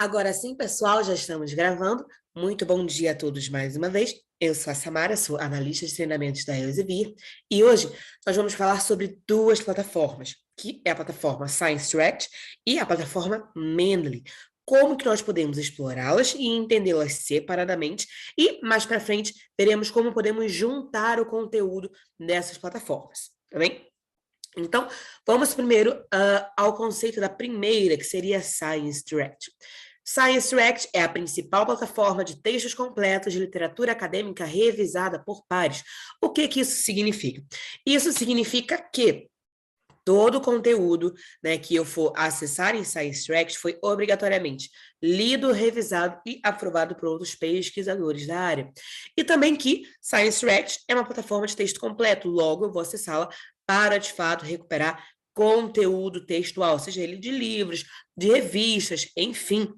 Agora sim, pessoal, já estamos gravando. Muito bom dia a todos mais uma vez. Eu sou a Samara, sou analista de treinamentos da Elsevier, e hoje nós vamos falar sobre duas plataformas, que é a plataforma ScienceDirect e a plataforma Mendeley. Como que nós podemos explorá-las e entendê-las separadamente, e mais para frente veremos como podemos juntar o conteúdo dessas plataformas, tá bem? Então, vamos primeiro ao conceito da primeira, que seria ScienceDirect. ScienceDirect é a principal plataforma de textos completos de literatura acadêmica revisada por pares. O que que isso significa? Isso significa que todo o conteúdo, né, que eu for acessar em ScienceDirect foi obrigatoriamente lido, revisado e aprovado por outros pesquisadores da área. E também que ScienceDirect é uma plataforma de texto completo, logo eu vou acessá-la para, de fato, recuperar conteúdo textual, seja ele de livros, de revistas, enfim.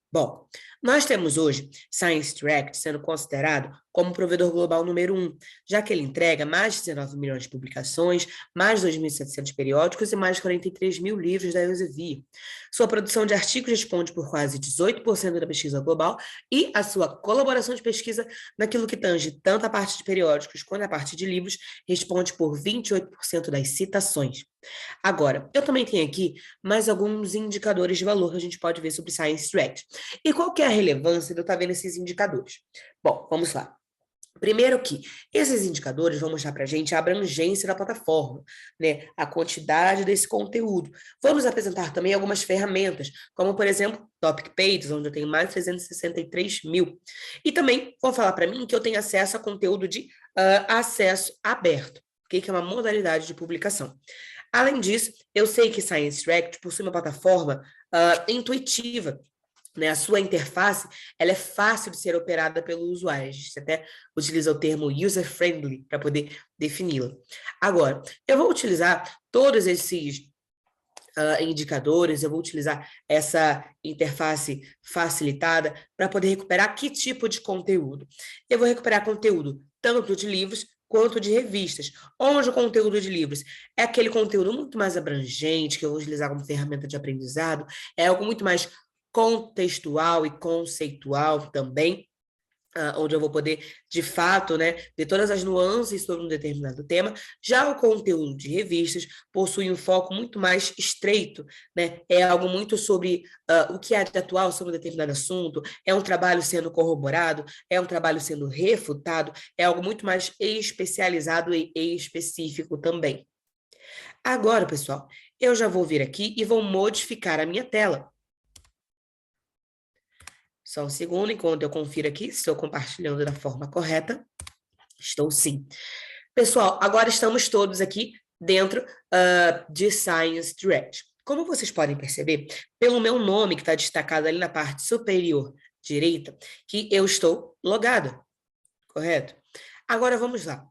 Bom, nós temos hoje ScienceDirect sendo considerado como o provedor global número 1, já que ele entrega mais de 19 milhões de publicações, mais de 2.700 periódicos e mais de 43 mil livros da Elsevier. Sua produção de artigos responde por quase 18% da pesquisa global e a sua colaboração de pesquisa naquilo que tange tanto a parte de periódicos quanto a parte de livros responde por 28% das citações. Agora, eu também tenho aqui mais alguns indicadores de valor que a gente pode ver sobre ScienceDirect. E qual que é a relevância de eu estar vendo esses indicadores? Bom, vamos lá. Primeiro que esses indicadores vão mostrar para a gente a abrangência da plataforma, né? A quantidade desse conteúdo. Vamos apresentar também algumas ferramentas, como, por exemplo, Topic Pages, onde eu tenho mais de 363 mil. E também vão falar para mim que eu tenho acesso a conteúdo de acesso aberto, que é uma modalidade de publicação. Além disso, eu sei que ScienceDirect possui uma plataforma intuitiva, né? A sua interface ela é fácil de ser operada pelo usuário. A gente até utiliza o termo user-friendly para poder defini-la. Agora, eu vou utilizar todos esses indicadores, eu vou utilizar essa interface facilitada para poder recuperar que tipo de conteúdo. Eu vou recuperar conteúdo tanto de livros quanto de revistas, onde o conteúdo de livros é aquele conteúdo muito mais abrangente, que eu vou utilizar como ferramenta de aprendizado, é algo muito mais contextual e conceitual também, onde eu vou poder, de fato, né, ver todas as nuances sobre um determinado tema. Já o conteúdo de revistas possui um foco muito mais estreito, né? É algo muito sobre o que é de atual sobre um determinado assunto, é um trabalho sendo corroborado, é um trabalho sendo refutado, é algo muito mais especializado e específico também. Agora, pessoal, eu já vou vir aqui e vou modificar a minha tela. Só um segundo, enquanto eu confiro aqui se estou compartilhando da forma correta. Estou sim. Pessoal, agora estamos todos aqui dentro de ScienceDirect. Como vocês podem perceber, pelo meu nome que está destacado ali na parte superior direita, que eu estou logada, correto? Agora vamos lá.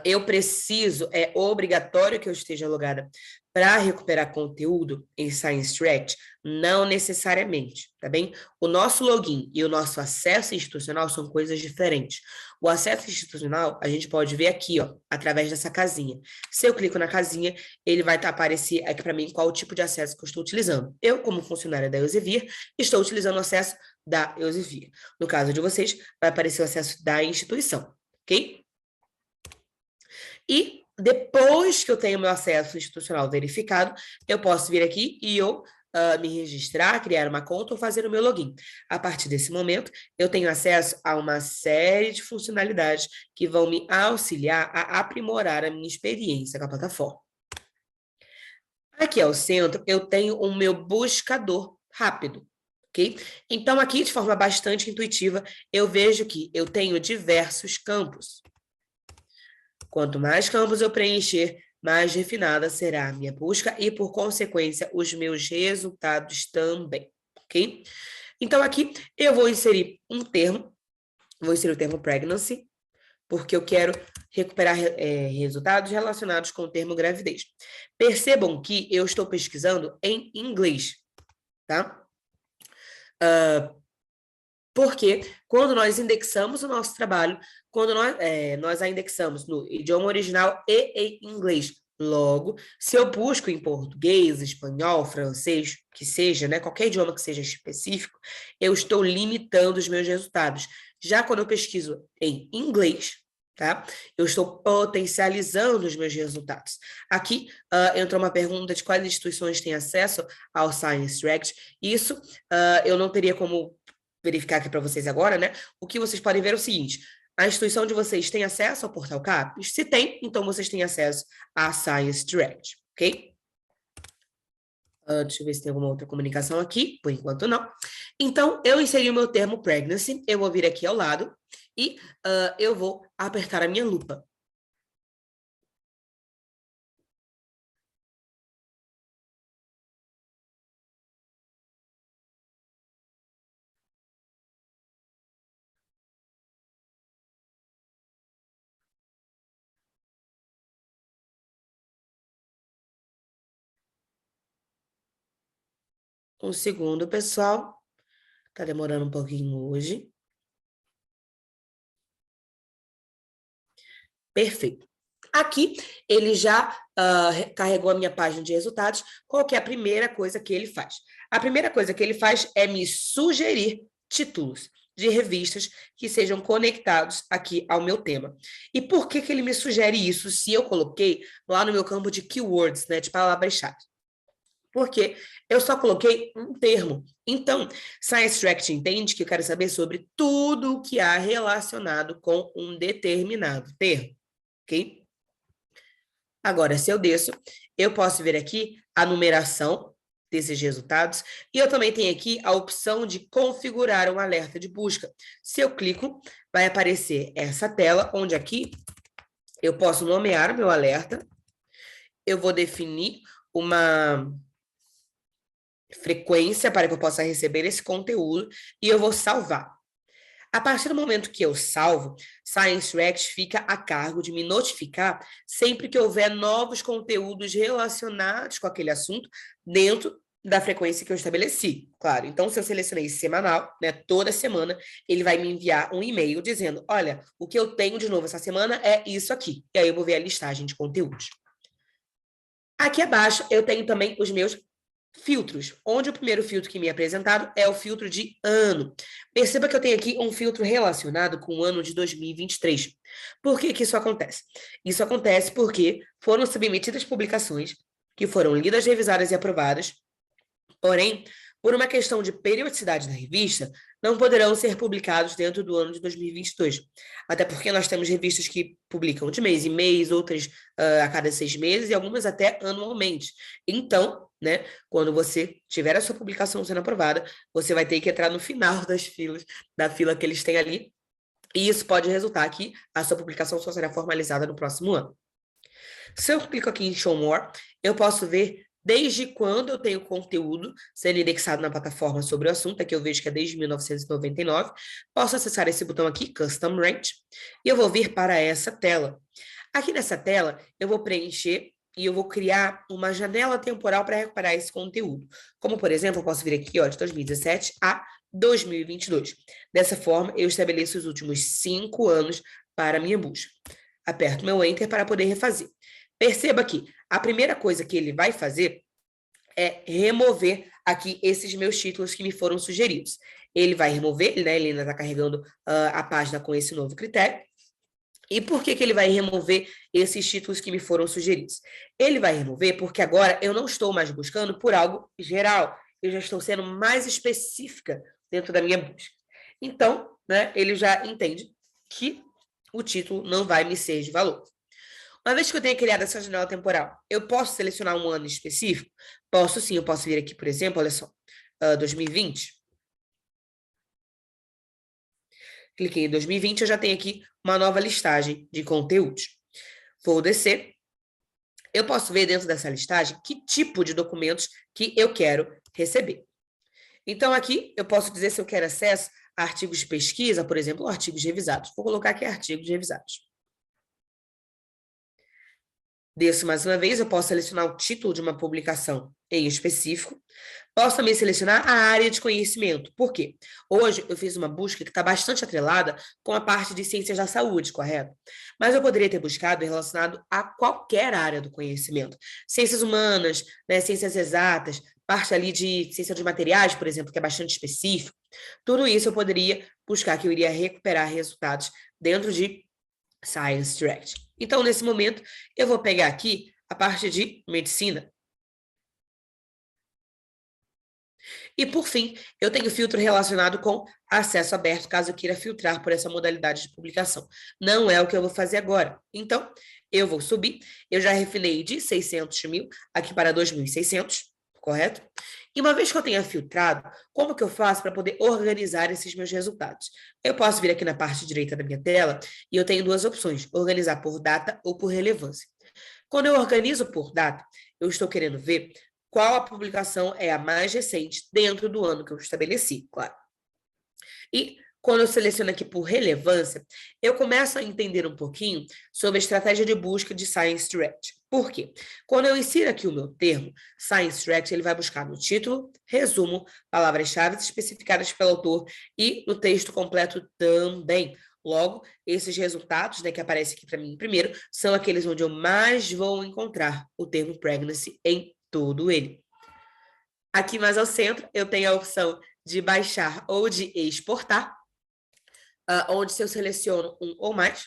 Eu preciso, é obrigatório que eu esteja logada para recuperar conteúdo em ScienceDirect? Não necessariamente, tá bem? O nosso login e o nosso acesso institucional são coisas diferentes. O acesso institucional, a gente pode ver aqui, ó, através dessa casinha. Se eu clico na casinha, ele vai aparecer aqui para mim qual o tipo de acesso que eu estou utilizando. Eu, como funcionária da Elsevier, estou utilizando o acesso da Elsevier. No caso de vocês, vai aparecer o acesso da instituição, ok? E depois que eu tenho meu acesso institucional verificado, eu posso vir aqui e eu me registrar, criar uma conta ou fazer o meu login. A partir desse momento, eu tenho acesso a uma série de funcionalidades que vão me auxiliar a aprimorar a minha experiência com a plataforma. Aqui ao centro, eu tenho o meu buscador rápido. Okay? Então, aqui, de forma bastante intuitiva, eu vejo que eu tenho diversos campos. Quanto mais campos eu preencher, mais refinada será a minha busca e, por consequência, os meus resultados também, ok? Então, aqui eu vou inserir um termo, vou inserir o termo pregnancy, porque eu quero recuperar resultados relacionados com o termo gravidez. Percebam que eu estou pesquisando em inglês, tá? Porque quando nós indexamos o nosso trabalho, quando nós a indexamos no idioma original e em inglês, Logo, se eu busco em português, espanhol, francês, que seja, né, qualquer idioma que seja específico, eu estou limitando os meus resultados. Já quando eu pesquiso em inglês, tá? Eu estou potencializando os meus resultados. Aqui entrou uma pergunta de quais instituições têm acesso ao Science Direct. Isso eu não teria como verificar aqui para vocês agora, né? O que vocês podem ver é o seguinte: a instituição de vocês tem acesso ao portal CAPES? Se tem, então vocês têm acesso à Science Direct, ok? Deixa eu ver se tem alguma outra comunicação aqui. Por enquanto, não. Então, eu inseri o meu termo pregnancy. Eu vou vir aqui ao lado e eu vou apertar a minha lupa. Um segundo, pessoal. Tá demorando um pouquinho hoje. Perfeito. Aqui, ele já carregou a minha página de resultados. Qual que é a primeira coisa que ele faz? A primeira coisa que ele faz é me sugerir títulos de revistas que sejam conectados aqui ao meu tema. E por que que ele me sugere isso se eu coloquei lá no meu campo de keywords, né, de palavras-chave? Porque eu só coloquei um termo. Então, Science Direct entende que eu quero saber sobre tudo o que há relacionado com um determinado termo, ok? Agora, se eu desço, eu posso ver aqui a numeração desses resultados e eu também tenho aqui a opção de configurar um alerta de busca. Se eu clico, vai aparecer essa tela, onde aqui eu posso nomear o meu alerta, eu vou definir uma frequência para que eu possa receber esse conteúdo e eu vou salvar. A partir do momento que eu salvo, Science Direct fica a cargo de me notificar sempre que houver novos conteúdos relacionados com aquele assunto dentro da frequência que eu estabeleci, claro. Então, se eu selecionei semanal, né, toda semana, ele vai me enviar um e-mail dizendo, olha, o que eu tenho de novo essa semana é isso aqui. E aí eu vou ver a listagem de conteúdos. Aqui abaixo, eu tenho também os meus filtros, onde o primeiro filtro que me é apresentado é o filtro de ano. Perceba que eu tenho aqui um filtro relacionado com o ano de 2023. Por que que isso acontece? Isso acontece porque foram submetidas publicações que foram lidas, revisadas e aprovadas, porém, por uma questão de periodicidade da revista, não poderão ser publicados dentro do ano de 2022. Até porque nós temos revistas que publicam de mês em mês, outras a cada 6 meses e algumas até anualmente. Então, né, quando você tiver a sua publicação sendo aprovada, você vai ter que entrar no final das filas, da fila que eles têm ali, e isso pode resultar que a sua publicação só será formalizada no próximo ano. Se eu clico aqui em Show More, eu posso ver desde quando eu tenho conteúdo sendo indexado na plataforma sobre o assunto, aqui eu vejo que é desde 1999, posso acessar esse botão aqui, Custom Range, e eu vou vir para essa tela. Aqui nessa tela, eu vou preencher e eu vou criar uma janela temporal para recuperar esse conteúdo. Como, por exemplo, eu posso vir aqui, ó, de 2017 a 2022. Dessa forma, eu estabeleço os últimos 5 anos para a minha busca. Aperto meu Enter para poder refazer. Perceba que a primeira coisa que ele vai fazer é remover aqui esses meus títulos que me foram sugeridos. Ele vai remover, né? Ele ainda está carregando a página com esse novo critério. E por que que ele vai remover esses títulos que me foram sugeridos? Ele vai remover porque agora eu não estou mais buscando por algo geral. Eu já estou sendo mais específica dentro da minha busca. Então, né, ele já entende que o título não vai me ser de valor. Uma vez que eu tenha criado essa janela temporal, eu posso selecionar um ano específico? Posso sim, eu posso vir aqui, por exemplo, olha só, 2020. Cliquei em 2020, eu já tenho aqui uma nova listagem de conteúdos. Vou descer. Eu posso ver dentro dessa listagem que tipo de documentos que eu quero receber. Então, aqui eu posso dizer se eu quero acesso a artigos de pesquisa, por exemplo, ou artigos revisados. Vou colocar aqui artigos revisados. Desço mais uma vez, eu posso selecionar o título de uma publicação em específico. Posso também selecionar a área de conhecimento. Por quê? Hoje eu fiz uma busca que está bastante atrelada com a parte de ciências da saúde, correto? Mas eu poderia ter buscado relacionado a qualquer área do conhecimento. Ciências humanas, né, ciências exatas, parte ali de ciência de materiais, por exemplo, que é bastante específico. Tudo isso eu poderia buscar, que eu iria recuperar resultados dentro de Science Direct. Então, nesse momento, eu vou pegar aqui a parte de medicina. E, por fim, eu tenho filtro relacionado com acesso aberto, caso eu queira filtrar por essa modalidade de publicação. Não é o que eu vou fazer agora. Então, eu vou subir. Eu já refinei de 600 mil aqui para 2.600, correto? E uma vez que eu tenha filtrado, como que eu faço para poder organizar esses meus resultados? Eu posso vir aqui na parte direita da minha tela e eu tenho duas opções, organizar por data ou por relevância. Quando eu organizo por data, eu estou querendo ver qual a publicação é a mais recente dentro do ano que eu estabeleci, claro. E quando eu seleciono aqui por relevância, eu começo a entender um pouquinho sobre a estratégia de busca de Science Direct. Por quê? Quando eu insiro aqui o meu termo, Science Direct, ele vai buscar no título, resumo, palavras-chave especificadas pelo autor e no texto completo também. Logo, esses resultados, né, que aparecem aqui para mim primeiro, são aqueles onde eu mais vou encontrar o termo pregnancy em todo ele. Aqui mais ao centro, eu tenho a opção de baixar ou de exportar, onde se eu seleciono um ou mais,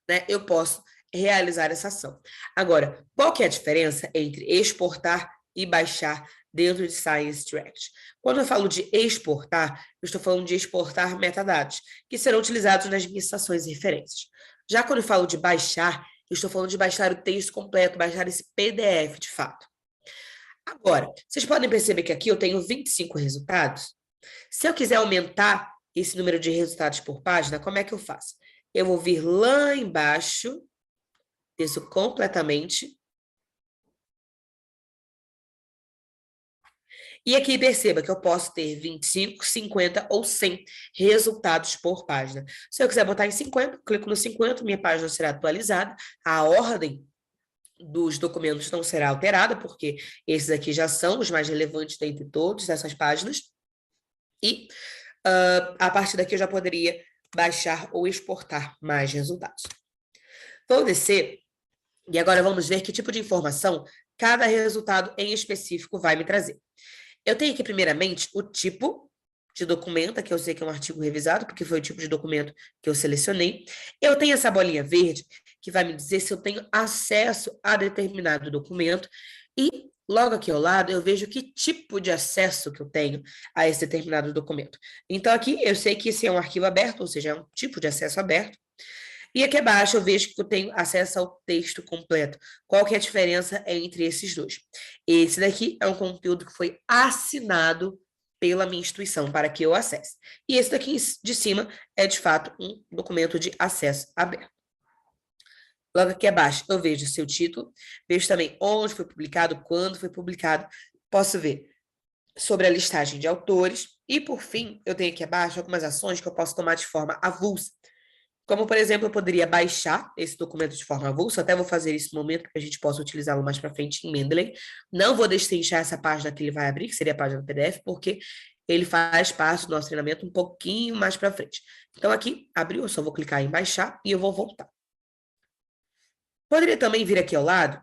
né, eu posso realizar essa ação. Agora, qual que é a diferença entre exportar e baixar dentro de Science Direct? Quando eu falo de exportar, eu estou falando de exportar metadados, que serão utilizados nas minhas estações e referências. Já quando eu falo de baixar, eu estou falando de baixar o texto completo, baixar esse PDF de fato. Agora, vocês podem perceber que aqui eu tenho 25 resultados. Se eu quiser aumentar esse número de resultados por página, como é que eu faço? Eu vou vir lá embaixo, desço completamente. E aqui perceba que eu posso ter 25, 50 ou 100 resultados por página. Se eu quiser botar em 50, clico no 50, minha página será atualizada, a ordem dos documentos não será alterada, porque esses aqui já são os mais relevantes dentre todas essas páginas. E a partir daqui eu já poderia baixar ou exportar mais resultados. Vou descer e agora vamos ver que tipo de informação cada resultado em específico vai me trazer. Eu tenho aqui, primeiramente, o tipo de documento, que eu sei que é um artigo revisado, porque foi o tipo de documento que eu selecionei. Eu tenho essa bolinha verde, que vai me dizer se eu tenho acesso a determinado documento. E logo aqui ao lado, eu vejo que tipo de acesso que eu tenho a esse determinado documento. Então, aqui eu sei que esse é um arquivo aberto, ou seja, é um tipo de acesso aberto. E aqui abaixo eu vejo que eu tenho acesso ao texto completo. Qual que é a diferença entre esses dois? Esse daqui é um conteúdo que foi assinado pela minha instituição para que eu acesse. E esse daqui de cima é, de fato, um documento de acesso aberto. Logo aqui abaixo eu vejo o seu título, vejo também onde foi publicado, quando foi publicado, posso ver sobre a listagem de autores e, por fim, eu tenho aqui abaixo algumas ações que eu posso tomar de forma avulsa. Como, por exemplo, eu poderia baixar esse documento de forma avulsa, até vou fazer isso no momento, para que a gente possa utilizá-lo mais para frente em Mendeley. Não vou destrinchar essa página que ele vai abrir, que seria a página do PDF, porque ele faz parte do nosso treinamento um pouquinho mais para frente. Então, aqui, abriu, eu só vou clicar em baixar e eu vou voltar. Poderia também vir aqui ao lado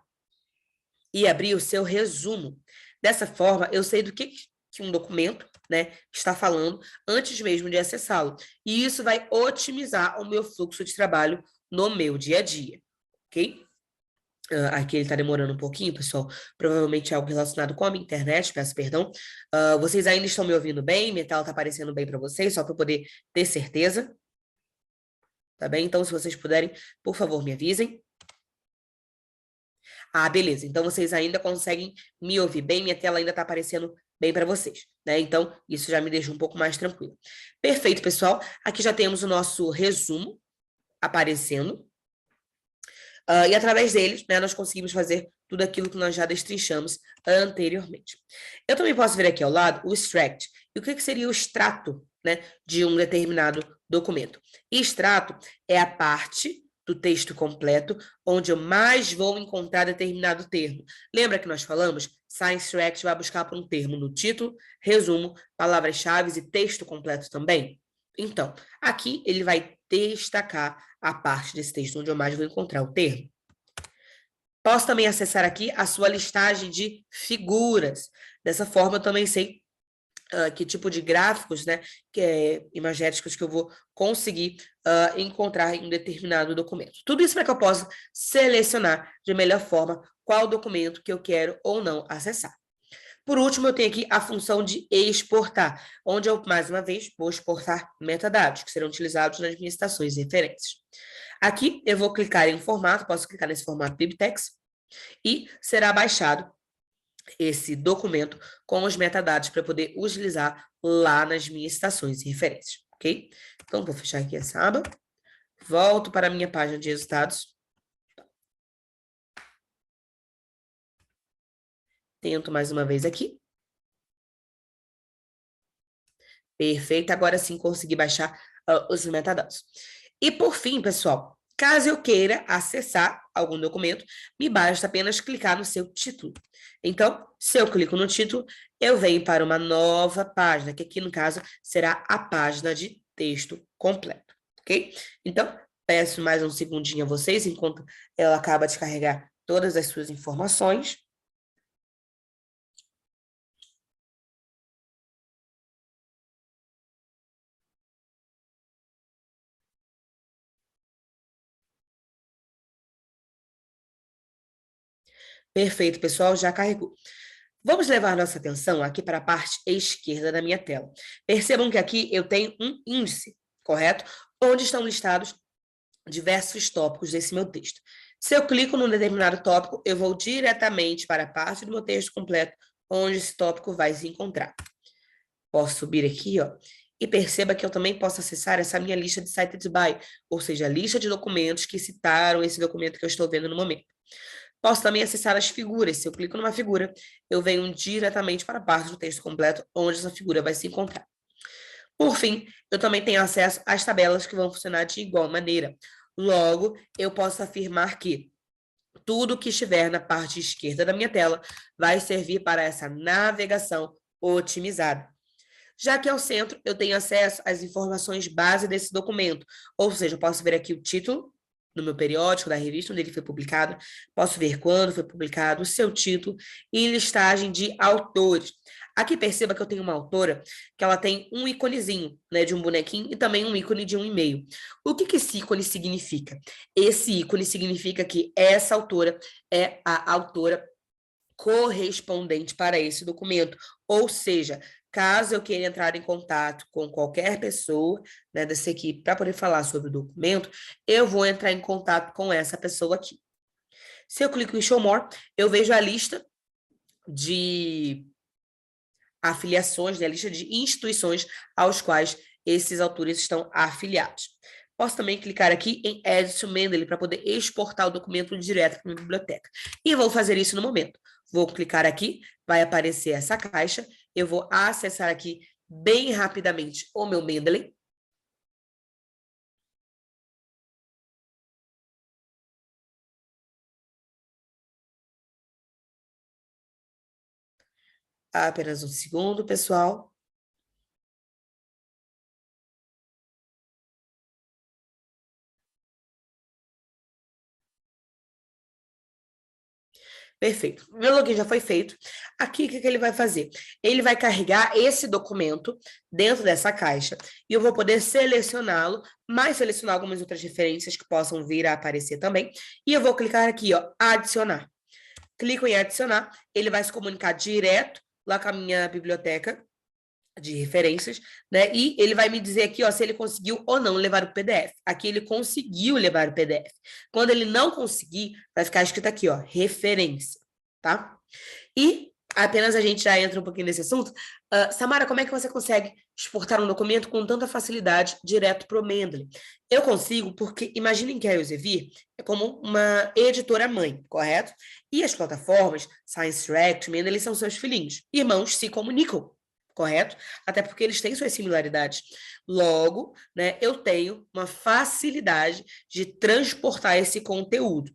e abrir o seu resumo. Dessa forma, eu sei do que um documento, né, está falando antes mesmo de acessá-lo. E isso vai otimizar o meu fluxo de trabalho no meu dia a dia, ok? Aqui ele está demorando um pouquinho, pessoal. Provavelmente é algo relacionado com a minha internet, peço perdão. Vocês ainda estão me ouvindo bem? Minha tela está aparecendo bem para vocês, só para eu poder ter certeza. Tá bem? Então, se vocês puderem, por favor, me avisem. Ah, beleza. Então, vocês ainda conseguem me ouvir bem, minha tela ainda está aparecendo bem para vocês, né? Então, isso já me deixa um pouco mais tranquilo. Perfeito, pessoal. Aqui já temos o nosso resumo aparecendo. E através deles, né, nós conseguimos fazer tudo aquilo que nós já destrinchamos anteriormente. Eu também posso ver aqui ao lado o extract. E o que seria o extrato, né, de um determinado documento? Extrato é a parte do texto completo, onde eu mais vou encontrar determinado termo. Lembra que nós falamos? Science React vai buscar por um termo no título, resumo, palavras-chave e texto completo também. Então, aqui ele vai destacar a parte desse texto onde eu mais vou encontrar o termo. Posso também acessar aqui a sua listagem de figuras. Dessa forma, eu também sei que tipo de gráficos, né, imagéticos que eu vou conseguir encontrar em um determinado documento. Tudo isso para que eu possa selecionar de melhor forma qual documento que eu quero ou não acessar. Por último, eu tenho aqui a função de exportar, onde eu, mais uma vez, vou exportar metadados, que serão utilizados nas minhas citações e referências. Aqui, eu vou clicar em um formato, posso clicar nesse formato BibTeX, e será baixado esse documento com os metadados para poder utilizar lá nas minhas citações e referências, ok? Então, vou fechar aqui essa aba, volto para a minha página de resultados. Tento mais uma vez aqui. Perfeito, agora sim consegui baixar os metadados. E por fim, pessoal, caso eu queira acessar algum documento, me basta apenas clicar no seu título. Então, se eu clico no título, eu venho para uma nova página, que aqui no caso será a página de texto completo, ok? Então, peço mais um segundinho a vocês, enquanto ela acaba de carregar todas as suas informações. Perfeito, pessoal, já carregou. Vamos levar nossa atenção aqui para a parte esquerda da minha tela. Percebam que aqui eu tenho um índice, correto? Onde estão listados diversos tópicos desse meu texto. Se eu clico num determinado tópico, eu vou diretamente para a parte do meu texto completo, onde esse tópico vai se encontrar. Posso subir aqui, ó, e perceba que eu também posso acessar essa minha lista de cited by, ou seja, a lista de documentos que citaram esse documento que eu estou vendo no momento. Posso também acessar as figuras. Se eu clico numa figura, eu venho diretamente para a parte do texto completo, onde essa figura vai se encontrar. Por fim, eu também tenho acesso às tabelas que vão funcionar de igual maneira. Logo, eu posso afirmar que tudo que estiver na parte esquerda da minha tela vai servir para essa navegação otimizada. Já que ao centro, eu tenho acesso às informações base desse documento, ou seja, eu posso ver aqui o título, no meu periódico, da revista onde ele foi publicado, posso ver quando foi publicado, o seu título e listagem de autores. Aqui perceba que eu tenho uma autora que ela tem um íconezinho, né, de um bonequinho e também um ícone de um e-mail. O que esse ícone significa? Esse ícone significa que essa autora é a autora correspondente para esse documento, ou seja, caso eu queira entrar em contato com qualquer pessoa, né, dessa equipe para poder falar sobre o documento, eu vou entrar em contato com essa pessoa aqui. Se eu clico em Show More, eu vejo a lista de afiliações, né, a lista de instituições aos quais esses autores estão afiliados. Posso também clicar aqui em Add to Mendeley para poder exportar o documento direto para a biblioteca. E vou fazer isso no momento. Vou clicar aqui, vai aparecer essa caixa. Eu vou acessar aqui bem rapidamente o meu Mendeley. Apenas um segundo, pessoal. Perfeito. Meu login já foi feito. Aqui, o que ele vai fazer? Ele vai carregar esse documento dentro dessa caixa e eu vou poder selecioná-lo, mais selecionar algumas outras referências que possam vir a aparecer também. E eu vou clicar aqui, ó, adicionar. Clico em adicionar, ele vai se comunicar direto lá com a minha biblioteca de referências, né? E ele vai me dizer aqui, ó, se ele conseguiu ou não levar o PDF. Aqui ele conseguiu levar o PDF. Quando ele não conseguir, vai ficar escrito aqui, ó, referência, tá? E apenas a gente já entra um pouquinho nesse assunto. Samara, como é que você consegue exportar um documento com tanta facilidade direto para o Mendeley? Eu consigo porque, imaginem que a Elsevier é como uma editora-mãe, correto? E as plataformas, Science React, Mendeley, são seus filhinhos. Irmãos se comunicam, correto? Até porque eles têm suas similaridades. Logo, né, eu tenho uma facilidade de transportar esse conteúdo.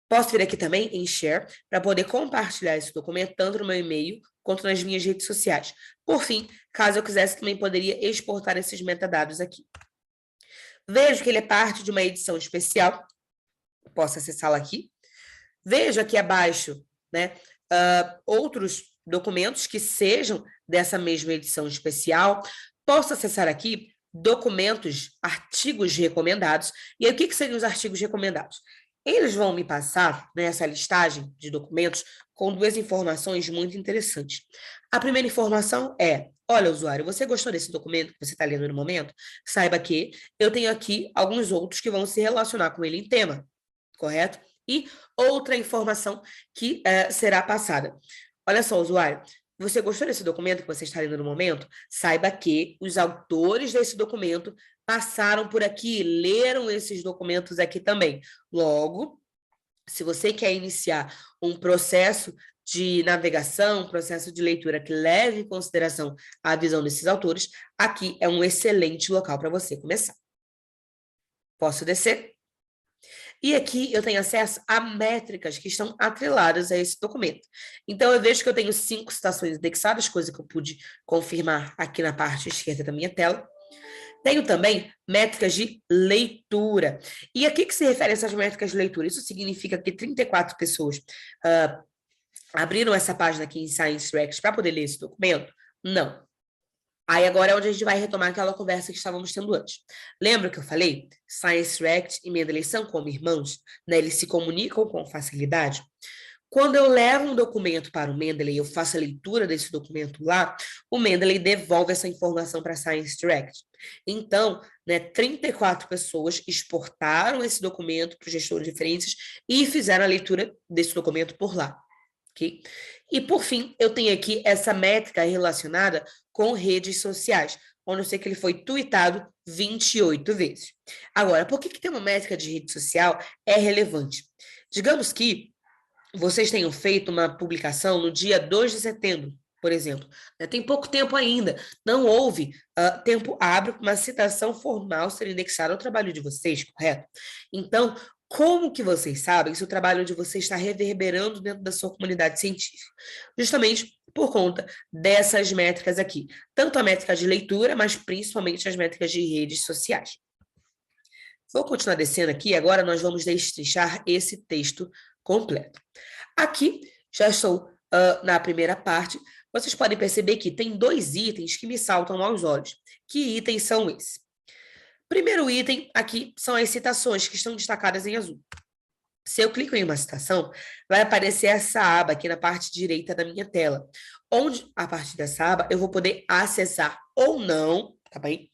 Posso vir aqui também em Share para poder compartilhar esse documento tanto no meu e-mail quanto nas minhas redes sociais. Por fim, caso eu quisesse, também poderia exportar esses metadados aqui. Vejo que ele é parte de uma edição especial. Posso acessá-la aqui. Vejo aqui abaixo, né, outros documentos que sejam dessa mesma edição especial. Posso acessar aqui documentos, artigos recomendados. E aí, o que seriam os artigos recomendados? Eles vão me passar nessa listagem de documentos com duas informações muito interessantes. A primeira informação é: olha, usuário, você gostou desse documento que você está lendo no momento? Saiba que eu tenho aqui alguns outros que vão se relacionar com ele em tema, correto? E outra informação que será passada. Olha só, usuário, você gostou desse documento que você está lendo no momento? Saiba que os autores desse documento passaram por aqui, leram esses documentos aqui também. Logo, se você quer iniciar um processo de navegação, um processo de leitura que leve em consideração a visão desses autores, aqui é um excelente local para você começar. Posso descer? E aqui eu tenho acesso a métricas que estão atreladas a esse documento. Então, eu vejo que eu tenho 5 citações indexadas, coisa que eu pude confirmar aqui na parte esquerda da minha tela. Tenho também métricas de leitura. E a que se refere essas métricas de leitura? Isso significa que 34 pessoas abriram essa página aqui em Science Rex para poder ler esse documento? Não. Aí agora é onde a gente vai retomar aquela conversa que estávamos tendo antes. Lembra que eu falei? Science Rex e Mendeley são como irmãos, né? Eles se comunicam com facilidade. Quando eu levo um documento para o Mendeley e eu faço a leitura desse documento lá, o Mendeley devolve essa informação para a Science Direct. Então, né, 34 pessoas exportaram esse documento para o gestor de referências e fizeram a leitura desse documento por lá. Okay? E, por fim, eu tenho aqui essa métrica relacionada com redes sociais, onde eu sei que ele foi tweetado 28 vezes. Agora, por que ter uma métrica de rede social é relevante? Digamos que vocês tenham feito uma publicação no dia 2 de setembro, por exemplo. Tem pouco tempo ainda. Não houve tempo hábil para uma citação formal ser indexada ao trabalho de vocês, correto? Então, como que vocês sabem se o trabalho de vocês está reverberando dentro da sua comunidade científica? Justamente por conta dessas métricas aqui. Tanto a métrica de leitura, mas principalmente as métricas de redes sociais. Vou continuar descendo aqui, agora nós vamos destrinchar esse texto completo. Aqui, já estou na primeira parte, vocês podem perceber que tem 2 itens que me saltam aos olhos. Que itens são esses? Primeiro item aqui são as citações que estão destacadas em azul. Se eu clico em uma citação, vai aparecer essa aba aqui na parte direita da minha tela, onde, a partir dessa aba, eu vou poder acessar ou não, tá bem?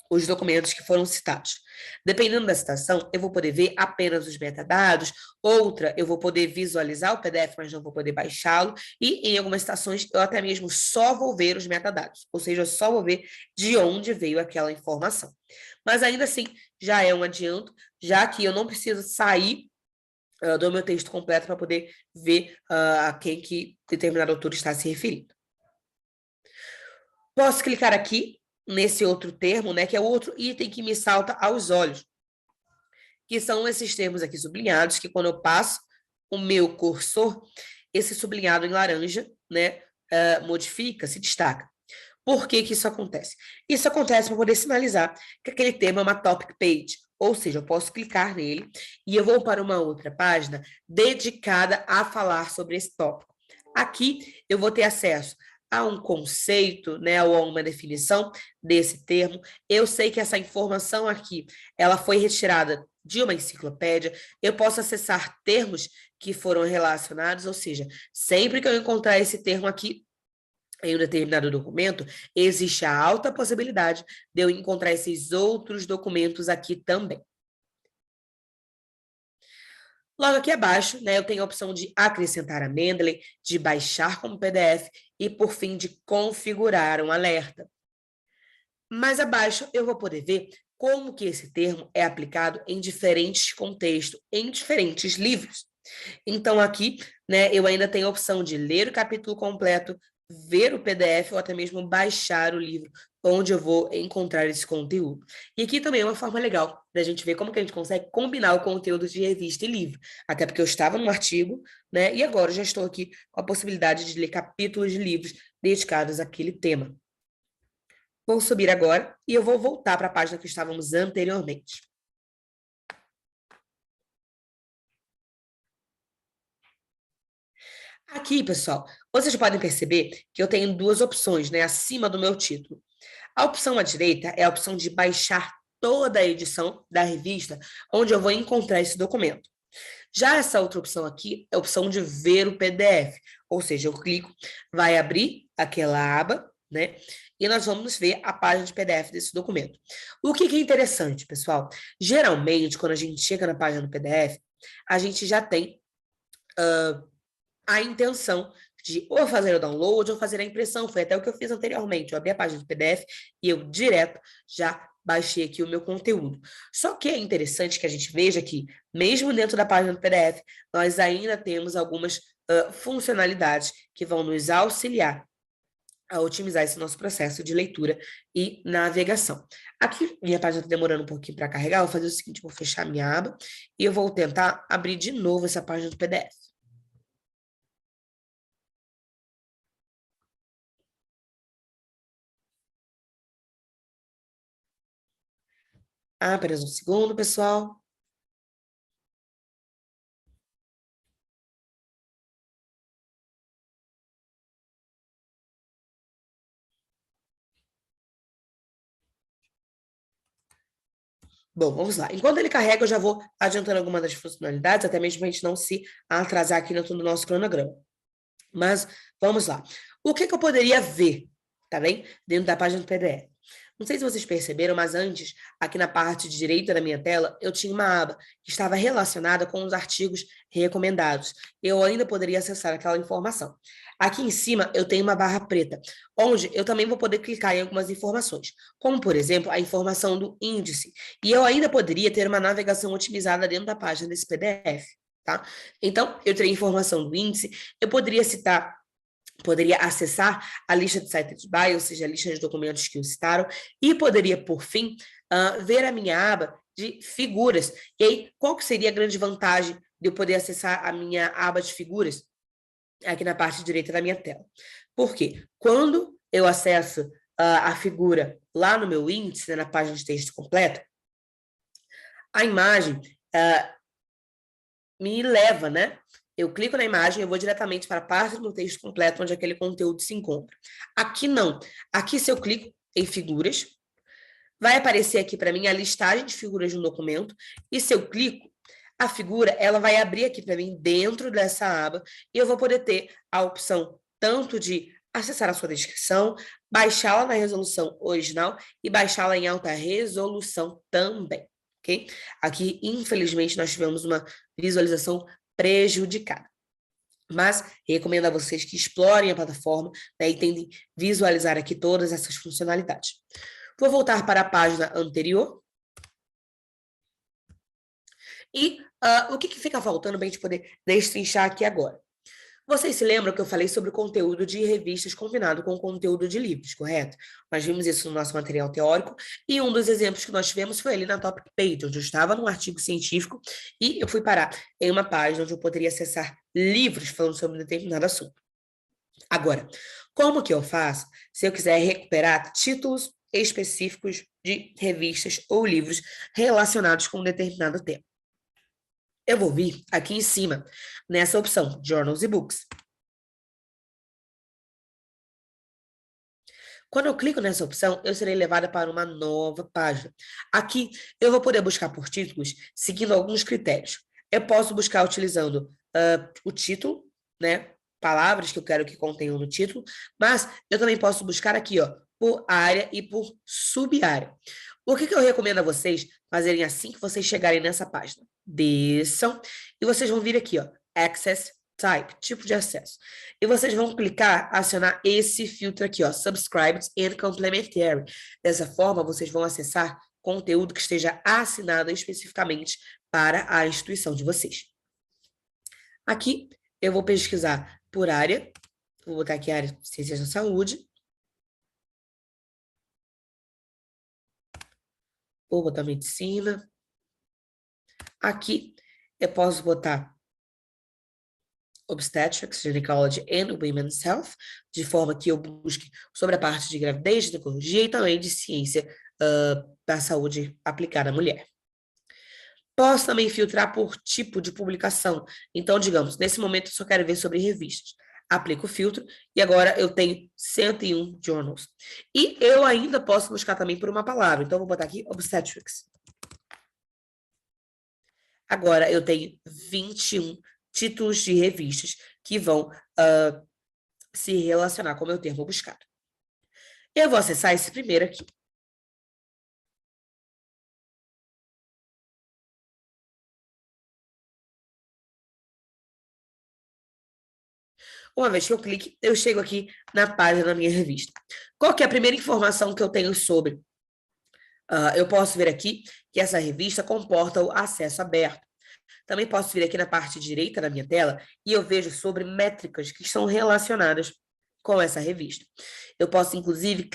Os documentos que foram citados. Dependendo da citação, eu vou poder ver apenas os metadados, outra eu vou poder visualizar o PDF, mas não vou poder baixá-lo, e em algumas citações eu até mesmo só vou ver os metadados, ou seja, eu só vou ver de onde veio aquela informação. Mas ainda assim, já é um adianto, já que eu não preciso sair do meu texto completo para poder ver a quem que determinado autor está se referindo. Posso clicar aqui nesse outro termo, né, que é o outro item que me salta aos olhos, que são esses termos aqui sublinhados, que quando eu passo o meu cursor, esse sublinhado em laranja, né, modifica, se destaca. Por que isso acontece? Isso acontece para poder sinalizar que aquele termo é uma topic page, ou seja, eu posso clicar nele e eu vou para uma outra página dedicada a falar sobre esse tópico. Aqui eu vou ter acesso a um conceito, né, ou a uma definição desse termo. Eu sei que essa informação aqui, ela foi retirada de uma enciclopédia. Eu posso acessar termos que foram relacionados, ou seja, sempre que eu encontrar esse termo aqui em um determinado documento, existe a alta possibilidade de eu encontrar esses outros documentos aqui também. Logo aqui abaixo, né, eu tenho a opção de acrescentar a Mendeley, de baixar como PDF e, por fim, de configurar um alerta. Mais abaixo, eu vou poder ver como que esse termo é aplicado em diferentes contextos, em diferentes livros. Então, aqui, né, eu ainda tenho a opção de ler o capítulo completo, ver o PDF ou até mesmo baixar o livro onde eu vou encontrar esse conteúdo. E aqui também é uma forma legal da gente ver como que a gente consegue combinar o conteúdo de revista e livro. Até porque eu estava no artigo, né, e agora eu já estou aqui com a possibilidade de ler capítulos de livros dedicados àquele tema. Vou subir agora e eu vou voltar para a página que estávamos anteriormente. Aqui, pessoal, vocês podem perceber que eu tenho duas opções, né, acima do meu título. A opção à direita é a opção de baixar toda a edição da revista, onde eu vou encontrar esse documento. Já essa outra opção aqui é a opção de ver o PDF, ou seja, eu clico, vai abrir aquela aba, né? E nós vamos ver a página de PDF desse documento. O que é interessante, pessoal? Geralmente, quando a gente chega na página do PDF, a gente já tem a intenção de ou fazer o download ou fazer a impressão. Foi até o que eu fiz anteriormente. Eu abri a página do PDF e eu direto já baixei aqui o meu conteúdo. Só que é interessante que a gente veja que, mesmo dentro da página do PDF, nós ainda temos algumas funcionalidades que vão nos auxiliar a otimizar esse nosso processo de leitura e navegação. Aqui, minha página está demorando um pouquinho para carregar, eu vou fazer o seguinte, vou fechar minha aba e eu vou tentar abrir de novo essa página do PDF. Apenas um segundo, pessoal. Bom, vamos lá. Enquanto ele carrega, eu já vou adiantando algumas das funcionalidades, até mesmo para a gente não se atrasar aqui dentro do nosso cronograma. Mas vamos lá. O que eu poderia ver, tá bem? Dentro da página do PDF. Não sei se vocês perceberam, mas antes, aqui na parte de direita da minha tela, eu tinha uma aba que estava relacionada com os artigos recomendados. Eu ainda poderia acessar aquela informação. Aqui em cima, eu tenho uma barra preta, onde eu também vou poder clicar em algumas informações, como, por exemplo, a informação do índice. E eu ainda poderia ter uma navegação otimizada dentro da página desse PDF. Tá? Então, eu teria informação do índice, eu poderia acessar a lista de cited by, ou seja, a lista de documentos que o citaram, e poderia, por fim, ver a minha aba de figuras. E aí, qual que seria a grande vantagem de eu poder acessar a minha aba de figuras aqui na parte direita da minha tela? Por quê? Quando eu acesso a figura lá no meu índice, né, na página de texto completo, a imagem me leva, né? Eu clico na imagem, eu vou diretamente para a parte do texto completo onde aquele conteúdo se encontra. Aqui não. Aqui, se eu clico em figuras, vai aparecer aqui para mim a listagem de figuras de um documento, e se eu clico, a figura, ela vai abrir aqui para mim dentro dessa aba, e eu vou poder ter a opção tanto de acessar a sua descrição, baixá-la na resolução original e baixá-la em alta resolução também, ok? Aqui, infelizmente, nós tivemos uma visualização prejudicada. Mas recomendo a vocês que explorem a plataforma, né, e tentem visualizar aqui todas essas funcionalidades. Vou voltar para a página anterior. E o que fica faltando para a gente poder destrinchar aqui agora? Vocês se lembram que eu falei sobre o conteúdo de revistas combinado com o conteúdo de livros, correto? Nós vimos isso no nosso material teórico, e um dos exemplos que nós tivemos foi ali na Topic Page, onde eu estava num artigo científico e eu fui parar em uma página onde eu poderia acessar livros falando sobre um determinado assunto. Agora, como que eu faço se eu quiser recuperar títulos específicos de revistas ou livros relacionados com um determinado tema? Eu vou vir aqui em cima, nessa opção, Journals e Books. Quando eu clico nessa opção, eu serei levada para uma nova página. Aqui, eu vou poder buscar por títulos, seguindo alguns critérios. Eu posso buscar utilizando o título, né? Palavras que eu quero que contenham no título, mas eu também posso buscar aqui, ó, por área e por sub-área. O que eu recomendo a vocês fazerem assim que vocês chegarem nessa página? Desçam e vocês vão vir aqui, ó, Access Type, tipo de acesso. E vocês vão clicar, acionar esse filtro aqui, ó, Subscribed and Complementary. Dessa forma, vocês vão acessar conteúdo que esteja assinado especificamente para a instituição de vocês. Aqui eu vou pesquisar por área, vou botar aqui área de ciências da saúde, vou botar medicina. Aqui eu posso botar Obstetrics, Gynecology and Women's Health, de forma que eu busque sobre a parte de gravidez, ginecologia e também de ciência da saúde aplicada à mulher. Posso também filtrar por tipo de publicação. Então, digamos, nesse momento eu só quero ver sobre revistas. Aplico o filtro e agora eu tenho 101 journals. E eu ainda posso buscar também por uma palavra. Então, eu vou botar aqui Obstetrics. Agora eu tenho 21 títulos de revistas que vão se relacionar com o meu termo buscado. Eu vou acessar esse primeiro aqui. Uma vez que eu clique, eu chego aqui na página da minha revista. Qual que é a primeira informação que eu tenho sobre? Eu posso ver aqui que essa revista comporta o acesso aberto. Também posso vir aqui na parte direita da minha tela e eu vejo sobre métricas que estão relacionadas com essa revista. Eu posso, inclusive,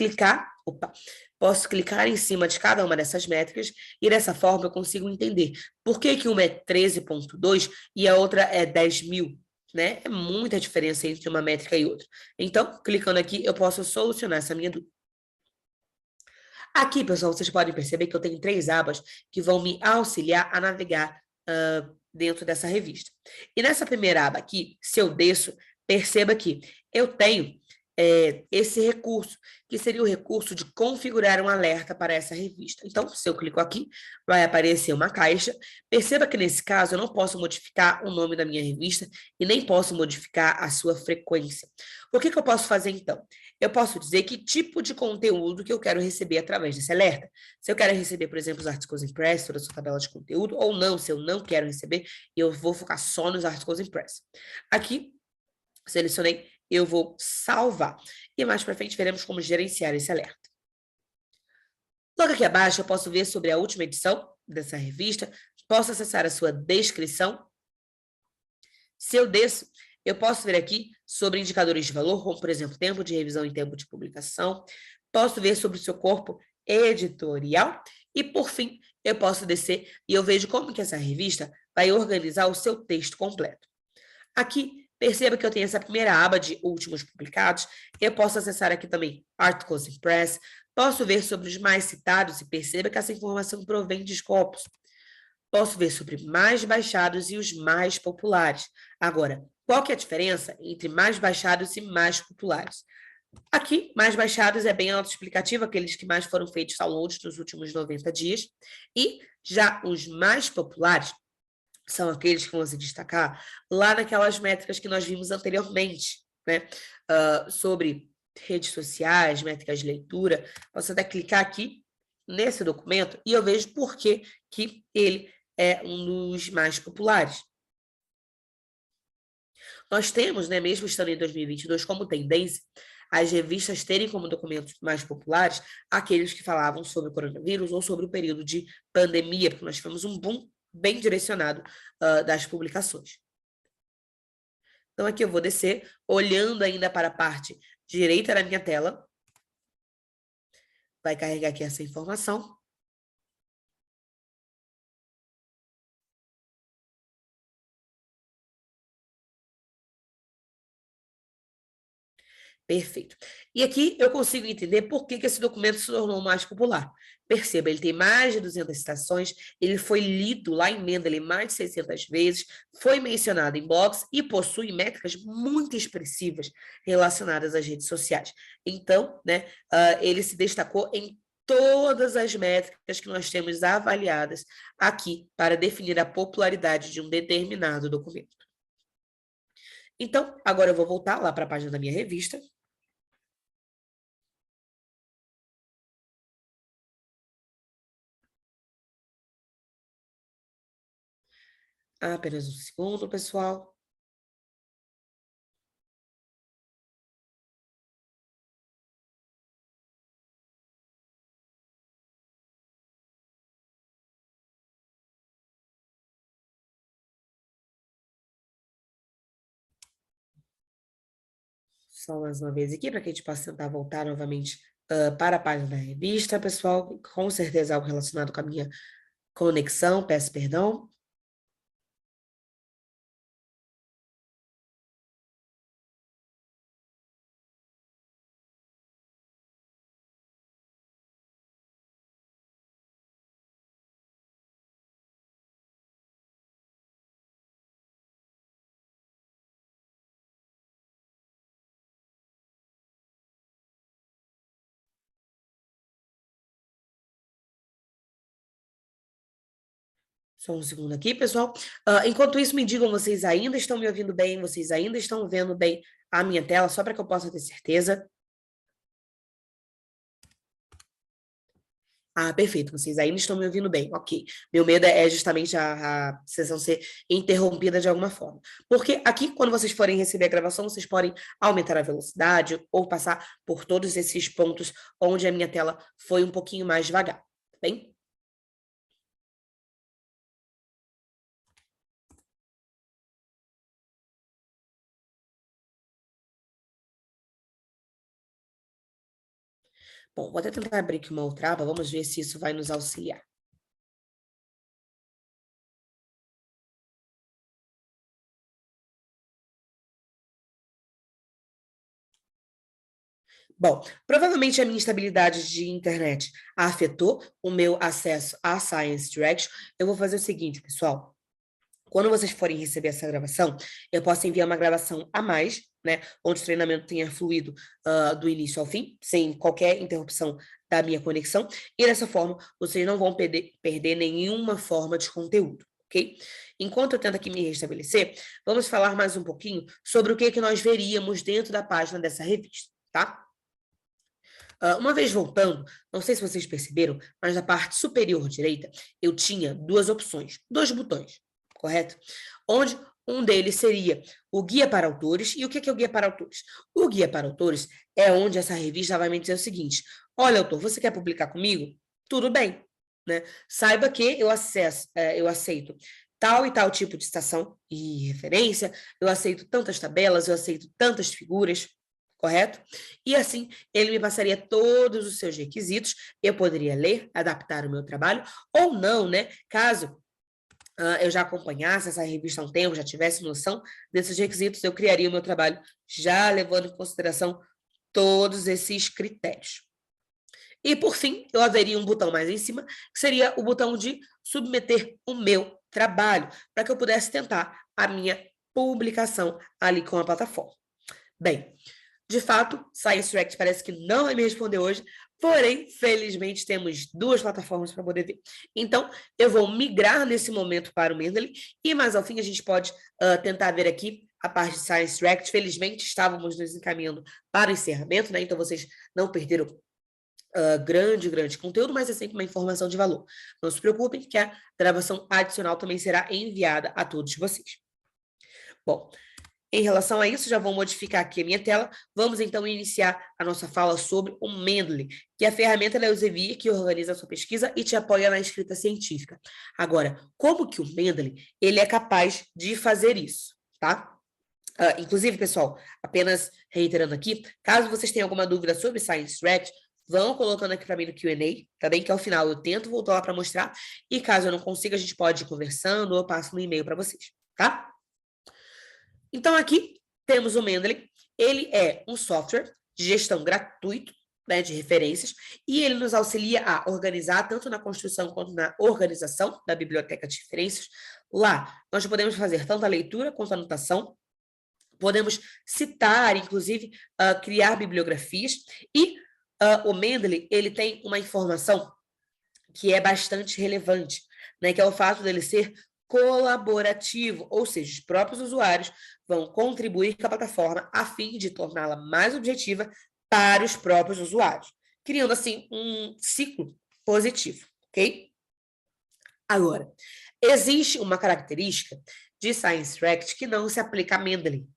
posso clicar em cima de cada uma dessas métricas e dessa forma eu consigo entender por que que uma é 13.2 e a outra é 10.000, né? É muita diferença entre uma métrica e outra. Então, clicando aqui, eu posso solucionar essa minha dúvida. Aqui, pessoal, vocês podem perceber que eu tenho 3 abas que vão me auxiliar a navegar dentro dessa revista. E nessa primeira aba aqui, se eu desço, perceba que eu tenho esse recurso, que seria o recurso de configurar um alerta para essa revista. Então, se eu clico aqui, vai aparecer uma caixa. Perceba que nesse caso eu não posso modificar o nome da minha revista e nem posso modificar a sua frequência. O que eu posso fazer então? Eu posso dizer que tipo de conteúdo que eu quero receber através desse alerta. Se eu quero receber, por exemplo, os artigos impressos, toda a sua tabela de conteúdo, ou não, se eu não quero receber, eu vou focar só nos artigos impressos. Aqui, selecionei, eu vou salvar. E mais para frente veremos como gerenciar esse alerta. Logo aqui abaixo eu posso ver sobre a última edição dessa revista, posso acessar a sua descrição. Se eu desço, eu posso ver aqui sobre indicadores de valor, como, por exemplo, tempo de revisão e tempo de publicação. Posso ver sobre o seu corpo editorial. E, por fim, eu posso descer e eu vejo como que essa revista vai organizar o seu texto completo. Aqui, perceba que eu tenho essa primeira aba de últimos publicados. Eu posso acessar aqui também Articles in Press. Posso ver sobre os mais citados e perceba que essa informação provém de Scopus. Posso ver sobre mais baixados e os mais populares. Agora, qual que é a diferença entre mais baixados e mais populares? Aqui, mais baixados é bem autoexplicativo, aqueles que mais foram feitos downloads nos últimos 90 dias. E já os mais populares são aqueles que vão se destacar lá naquelas métricas que nós vimos anteriormente, né? Sobre redes sociais, métricas de leitura. Posso até clicar aqui nesse documento e eu vejo por que ele é um dos mais populares. Nós temos, né, mesmo estando em 2022, como tendência, as revistas terem como documentos mais populares aqueles que falavam sobre o coronavírus ou sobre o período de pandemia, porque nós tivemos um boom bem direcionado das publicações. Então, aqui eu vou descer, olhando ainda para a parte direita da minha tela. Vai carregar aqui essa informação. Perfeito. E aqui eu consigo entender por que esse documento se tornou mais popular. Perceba, ele tem mais de 200 citações, ele foi lido lá em Mendeley mais de 600 vezes, foi mencionado em blogs e possui métricas muito expressivas relacionadas às redes sociais. Então, né, ele se destacou em todas as métricas que nós temos avaliadas aqui para definir a popularidade de um determinado documento. Então, agora eu vou voltar lá para a página da minha revista. Apenas um segundo, pessoal. Só mais uma vez aqui, para que a gente possa tentar voltar novamente para a página da revista, pessoal. Com certeza algo relacionado com a minha conexão, peço perdão. Só um segundo aqui, pessoal. Enquanto isso, me digam, vocês ainda estão me ouvindo bem? Vocês ainda estão vendo bem a minha tela? Só para que eu possa ter certeza. Ah, perfeito. Vocês ainda estão me ouvindo bem. Ok. Meu medo é justamente a sessão ser interrompida de alguma forma. Porque aqui, quando vocês forem receber a gravação, vocês podem aumentar a velocidade ou passar por todos esses pontos onde a minha tela foi um pouquinho mais devagar. Tá bem? Bom, vou até tentar abrir aqui uma outra aba, vamos ver se isso vai nos auxiliar. Bom, provavelmente a minha instabilidade de internet afetou o meu acesso à Science Direct. Eu vou fazer o seguinte, pessoal. Quando vocês forem receber essa gravação, eu posso enviar uma gravação a mais, né? Onde o treinamento tenha fluído do início ao fim, sem qualquer interrupção da minha conexão. E dessa forma, vocês não vão perder nenhuma forma de conteúdo, ok? Enquanto eu tento aqui me restabelecer, vamos falar mais um pouquinho sobre o que, que nós veríamos dentro da página dessa revista, tá? Uma vez voltando, não sei se vocês perceberam, mas na parte superior direita eu tinha duas opções, dois botões, correto? Onde um deles seria o guia para autores. E o que é o guia para autores? O guia para autores é onde essa revista vai me dizer o seguinte: olha, autor, você quer publicar comigo? Tudo bem, né? Saiba que eu aceito tal e tal tipo de citação e referência, eu aceito tantas tabelas, eu aceito tantas figuras, correto? E assim, ele me passaria todos os seus requisitos, eu poderia ler, adaptar o meu trabalho, ou não, né? Caso eu já acompanhasse essa revista há um tempo, já tivesse noção desses requisitos, eu criaria o meu trabalho já levando em consideração todos esses critérios. E, por fim, eu haveria um botão mais em cima, que seria o botão de submeter o meu trabalho, para que eu pudesse tentar a minha publicação ali com a plataforma. Bem, de fato, Science Direct parece que não vai me responder hoje, porém, felizmente, temos duas plataformas para poder ver. Então, eu vou migrar nesse momento para o Mendeley, e mais ao fim a gente pode tentar ver aqui a parte de Science Direct. Felizmente, estávamos nos encaminhando para o encerramento, né? Então, vocês não perderam grande conteúdo, mas é sempre uma informação de valor. Não se preocupem que a gravação adicional também será enviada a todos vocês. Bom, em relação a isso, já vou modificar aqui a minha tela. Vamos então iniciar a nossa fala sobre o Mendeley, que é a ferramenta da Elsevier que organiza a sua pesquisa e te apoia na escrita científica. Agora, como que o Mendeley ele é capaz de fazer isso, tá? Inclusive, pessoal, apenas reiterando aqui, caso vocês tenham alguma dúvida sobre Science Direct, vão colocando aqui para mim no Q&A, tá bem? Que ao final eu tento voltar lá para mostrar, e caso eu não consiga, a gente pode ir conversando ou eu passo no e-mail para vocês, tá? Então, aqui temos o Mendeley. Ele é um software de gestão gratuito, né, de referências, e ele nos auxilia a organizar, tanto na construção quanto na organização da biblioteca de referências. Lá, nós podemos fazer tanto a leitura quanto a anotação, podemos citar, inclusive, criar bibliografias, e o Mendeley, ele tem uma informação que é bastante relevante, né, que é o fato dele ser colaborativo, ou seja, os próprios usuários vão contribuir com a plataforma a fim de torná-la mais objetiva para os próprios usuários, criando assim um ciclo positivo, ok? Agora, existe uma característica de Science Direct que não se aplica a Mendeley.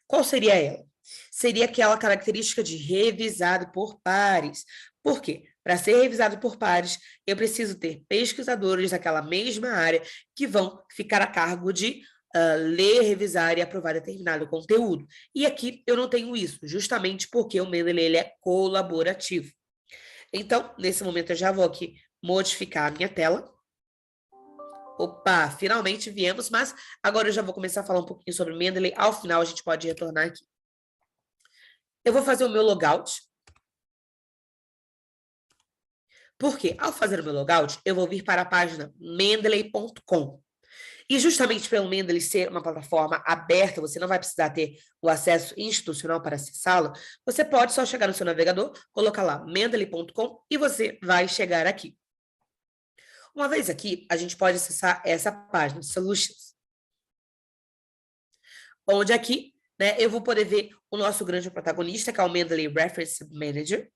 Qual seria ela? Seria aquela característica de revisado por pares. Por quê? Para ser revisado por pares, eu preciso ter pesquisadores daquela mesma área que vão ficar a cargo de ler, revisar e aprovar determinado conteúdo. E aqui eu não tenho isso, justamente porque o Mendeley ele é colaborativo. Então, nesse momento eu já vou aqui modificar a minha tela. Opa, finalmente viemos, mas agora eu já vou começar a falar um pouquinho sobre o Mendeley. Ao final a gente pode retornar aqui. Eu vou fazer o meu logout. Porque ao fazer o meu logout, eu vou vir para a página mendeley.com. E justamente pelo Mendeley ser uma plataforma aberta, você não vai precisar ter o acesso institucional para acessá-la, você pode só chegar no seu navegador, colocar lá mendeley.com e você vai chegar aqui. Uma vez aqui, a gente pode acessar essa página, Solutions. Onde aqui, né, eu vou poder ver o nosso grande protagonista, que é o Mendeley Reference Manager.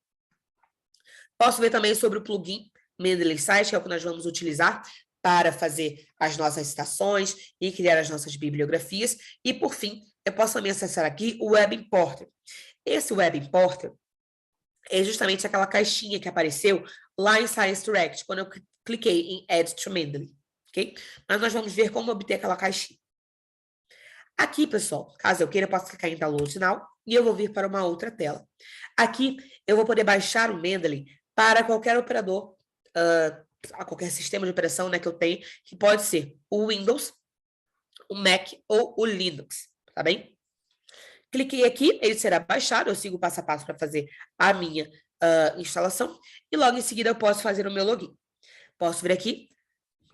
Posso ver também sobre o plugin Mendeley Site, que é o que nós vamos utilizar para fazer as nossas citações e criar as nossas bibliografias. E, por fim, eu posso também acessar aqui o Web Importer. Esse Web Importer é justamente aquela caixinha que apareceu lá em Science Direct, quando eu cliquei em Add to Mendeley, ok? Mas nós vamos ver como obter aquela caixinha. Aqui, pessoal, caso eu queira, eu posso clicar em Download Now e eu vou vir para uma outra tela. Aqui, eu vou poder baixar o Mendeley para qualquer operador, a qualquer sistema de operação, né, que eu tenho, que pode ser o Windows, o Mac ou o Linux, tá bem? Cliquei aqui, ele será baixado, eu sigo o passo a passo para fazer a minha instalação e logo em seguida eu posso fazer o meu login. Posso vir aqui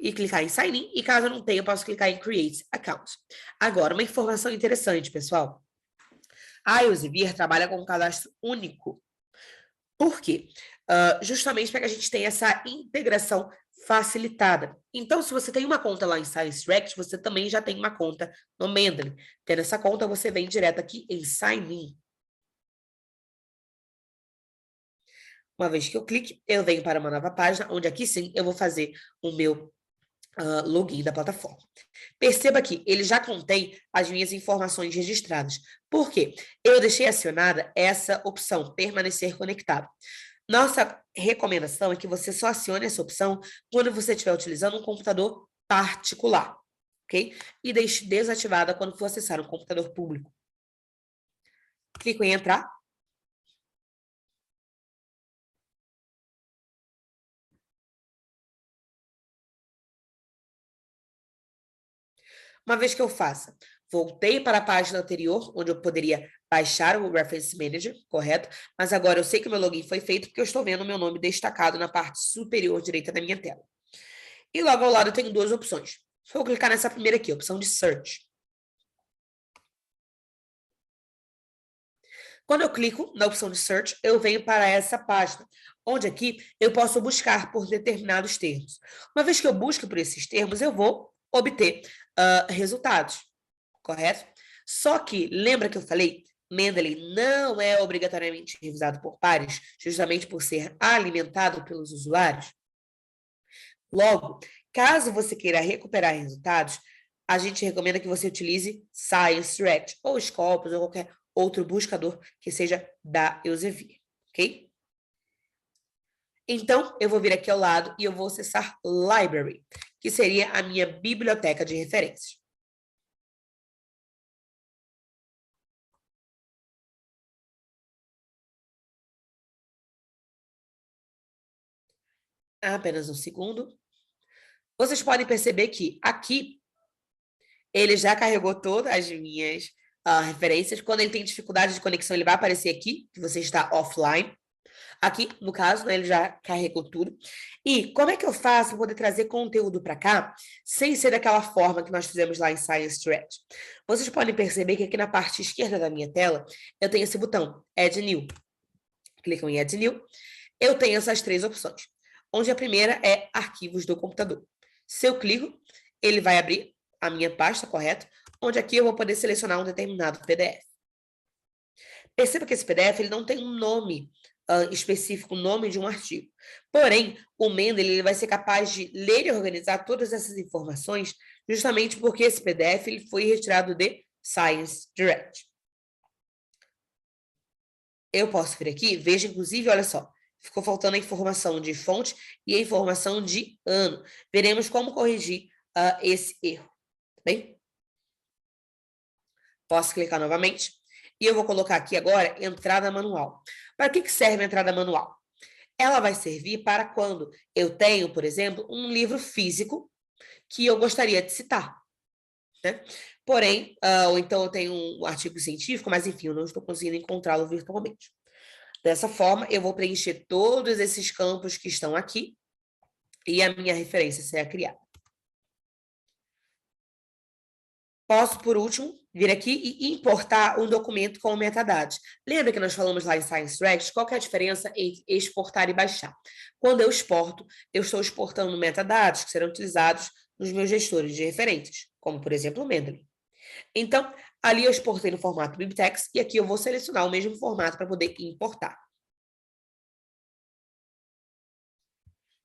e clicar em Sign In, e caso eu não tenha, eu posso clicar em Create Account. Agora, uma informação interessante, pessoal. A Elsevier trabalha com um cadastro único. Por quê? Justamente para que a gente tenha essa integração facilitada. Então, se você tem uma conta lá em Science Direct, você também já tem uma conta no Mendeley. Tendo essa conta, você vem direto aqui em Sign In. Uma vez que eu clique, eu venho para uma nova página, onde aqui sim eu vou fazer o meu login da plataforma. Perceba que ele já contém as minhas informações registradas. Por quê? Eu deixei acionada essa opção, permanecer conectado. Nossa recomendação é que você só acione essa opção quando você estiver utilizando um computador particular, ok? E deixe desativada quando for acessar um computador público. Clico em entrar. Uma vez que eu faça, voltei para a página anterior, onde eu poderia baixar o Reference Manager, correto? Mas agora eu sei que o meu login foi feito porque eu estou vendo o meu nome destacado na parte superior direita da minha tela. E logo ao lado eu tenho duas opções. Vou clicar nessa primeira aqui, opção de Search. Quando eu clico na opção de Search, eu venho para essa página, onde aqui eu posso buscar por determinados termos. Uma vez que eu busco por esses termos, eu vou obter resultados, correto? Só que, lembra que eu falei, Mendeley não é obrigatoriamente revisado por pares, justamente por ser alimentado pelos usuários. Logo, caso você queira recuperar resultados, a gente recomenda que você utilize Science Direct, ou Scopus, ou qualquer outro buscador que seja da Elsevier, ok? Então, eu vou vir aqui ao lado e eu vou acessar Library, que seria a minha biblioteca de referências. Apenas um segundo. Vocês podem perceber que aqui ele já carregou todas as minhas referências. Quando ele tem dificuldade de conexão, ele vai aparecer aqui, que você está offline. Aqui, no caso, né, ele já carregou tudo. E como é que eu faço para poder trazer conteúdo para cá, sem ser daquela forma que nós fizemos lá em Science Direct? Vocês podem perceber que aqui na parte esquerda da minha tela, eu tenho esse botão, Add New. Clicam em Add New. Eu tenho essas três opções, onde a primeira é arquivos do computador. Se eu clico, ele vai abrir a minha pasta, correto? Onde aqui eu vou poder selecionar um determinado PDF. Perceba que esse PDF ele não tem um nome específico, o nome de um artigo. Porém, o Mendeley ele vai ser capaz de ler e organizar todas essas informações, justamente porque esse PDF ele foi retirado de Science Direct. Eu posso vir aqui, veja, inclusive, olha só, ficou faltando a informação de fonte e a informação de ano. Veremos como corrigir esse erro, tá bem? Posso clicar novamente. E eu vou colocar aqui agora entrada manual. Para que serve a entrada manual? Ela vai servir para quando eu tenho, por exemplo, um livro físico que eu gostaria de citar, né? Porém, ou então eu tenho um artigo científico, mas enfim, eu não estou conseguindo encontrá-lo virtualmente. Dessa forma, eu vou preencher todos esses campos que estão aqui e a minha referência será criada. Posso, por último, vir aqui e importar um documento com metadados. Lembra que nós falamos lá em ScienceDirect qual que é a diferença entre exportar e baixar? Quando eu exporto, eu estou exportando metadados que serão utilizados nos meus gestores de referências, como, por exemplo, o Mendeley. Então, ali eu exportei no formato BibTeX e aqui eu vou selecionar o mesmo formato para poder importar.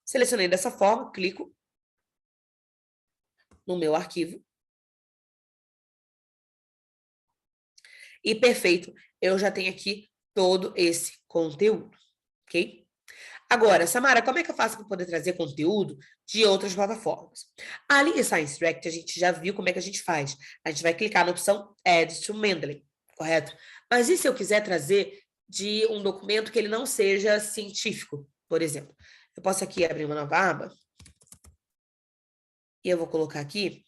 Selecionei dessa forma, clico no meu arquivo. E perfeito, eu já tenho aqui todo esse conteúdo, ok? Agora, Samara, como é que eu faço para poder trazer conteúdo de outras plataformas? Ali em ScienceDirect, a gente já viu como é que a gente faz. A gente vai clicar na opção Add to Mendeley, correto? Mas e se eu quiser trazer de um documento que ele não seja científico, por exemplo? Eu posso aqui abrir uma nova aba e eu vou colocar aqui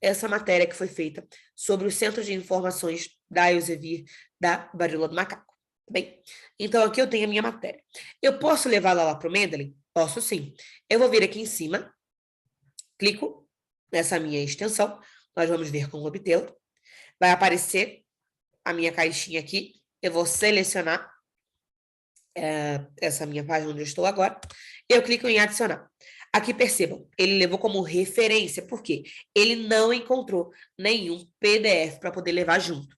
essa matéria que foi feita sobre o Centro de Informações da Elsevier da varíola do macaco. Bem, então aqui eu tenho a minha matéria. Eu posso levá-la lá para o Mendeley? Posso sim. Eu vou vir aqui em cima, clico nessa minha extensão, nós vamos ver como obtê-la. Vai aparecer a minha caixinha aqui, eu vou selecionar essa minha página onde eu estou agora, eu clico em adicionar. Aqui percebam, ele levou como referência, porque ele não encontrou nenhum PDF para poder levar junto.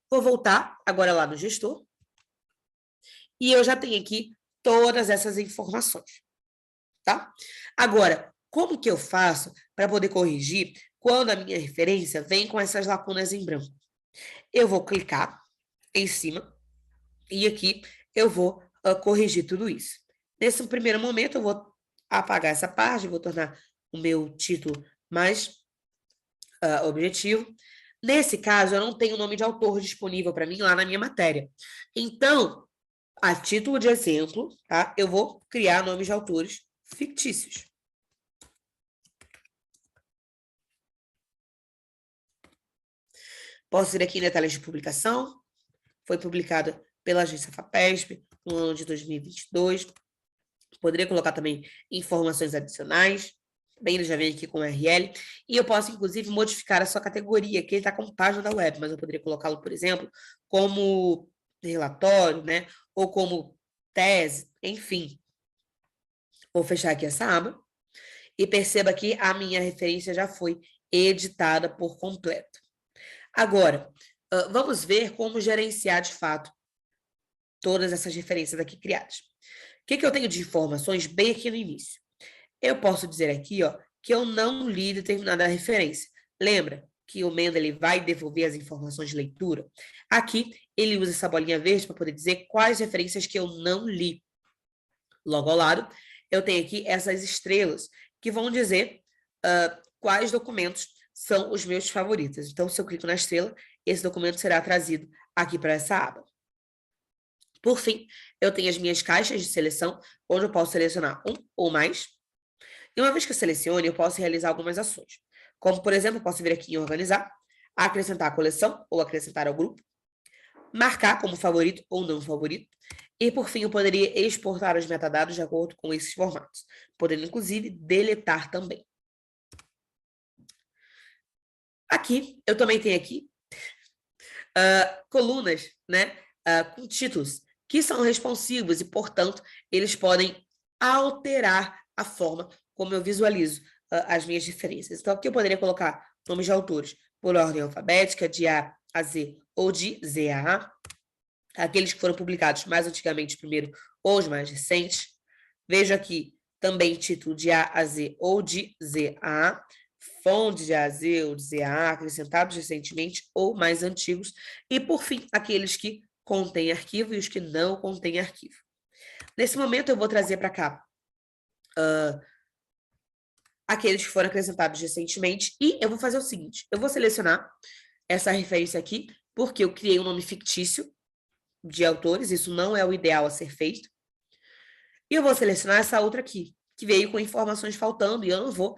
Vou voltar agora lá no gestor, e eu já tenho aqui todas essas informações, tá? Agora, como que eu faço para poder corrigir quando a minha referência vem com essas lacunas em branco? Eu vou clicar em cima, e aqui eu vou corrigir tudo isso. Nesse primeiro momento, eu vou apagar essa parte, vou tornar o meu título mais objetivo. Nesse caso, eu não tenho o nome de autor disponível para mim lá na minha matéria. Então, a título de exemplo, tá? Eu vou criar nomes de autores fictícios. Posso vir aqui em detalhes de publicação. Foi publicada pela agência FAPESP no ano de 2022. Poderia colocar também informações adicionais. Bem, ele já vem aqui com URL. E eu posso, inclusive, modificar a sua categoria, que ele está com página da web, mas eu poderia colocá-lo, por exemplo, como relatório, né? Ou como tese, enfim. Vou fechar aqui essa aba. E perceba que a minha referência já foi editada por completo. Agora, vamos ver como gerenciar, de fato, todas essas referências aqui criadas. O que eu tenho de informações bem aqui no início? Eu posso dizer aqui, ó, que eu não li determinada referência. Lembra que o Mendeley vai devolver as informações de leitura? Aqui, ele usa essa bolinha verde para poder dizer quais referências que eu não li. Logo ao lado, eu tenho aqui essas estrelas, que vão dizer quais documentos são os meus favoritos. Então, se eu clico na estrela, esse documento será trazido aqui para essa aba. Por fim, eu tenho as minhas caixas de seleção, onde eu posso selecionar um ou mais. E uma vez que eu selecione, eu posso realizar algumas ações. Como, por exemplo, eu posso vir aqui em organizar, acrescentar a coleção ou acrescentar ao grupo, marcar como favorito ou não favorito, e, por fim, eu poderia exportar os metadados de acordo com esses formatos, podendo, inclusive, deletar também. Aqui, eu também tenho aqui colunas, né, com títulos, que são responsivos e, portanto, eles podem alterar a forma como eu visualizo as minhas referências. Então, aqui eu poderia colocar nomes de autores por ordem alfabética, de A a Z ou de Z a A, aqueles que foram publicados mais antigamente primeiro ou os mais recentes. Vejo aqui também título de A a Z ou de Z a A, fonte de A a Z ou de Z a A, acrescentados recentemente ou mais antigos. E, por fim, aqueles que contêm arquivo e os que não contêm arquivo. Nesse momento, eu vou trazer para cá aqueles que foram acrescentados recentemente, e eu vou fazer o seguinte, eu vou selecionar essa referência aqui, porque eu criei um nome fictício de autores, isso não é o ideal a ser feito. E eu vou selecionar essa outra aqui, que veio com informações faltando, e eu não vou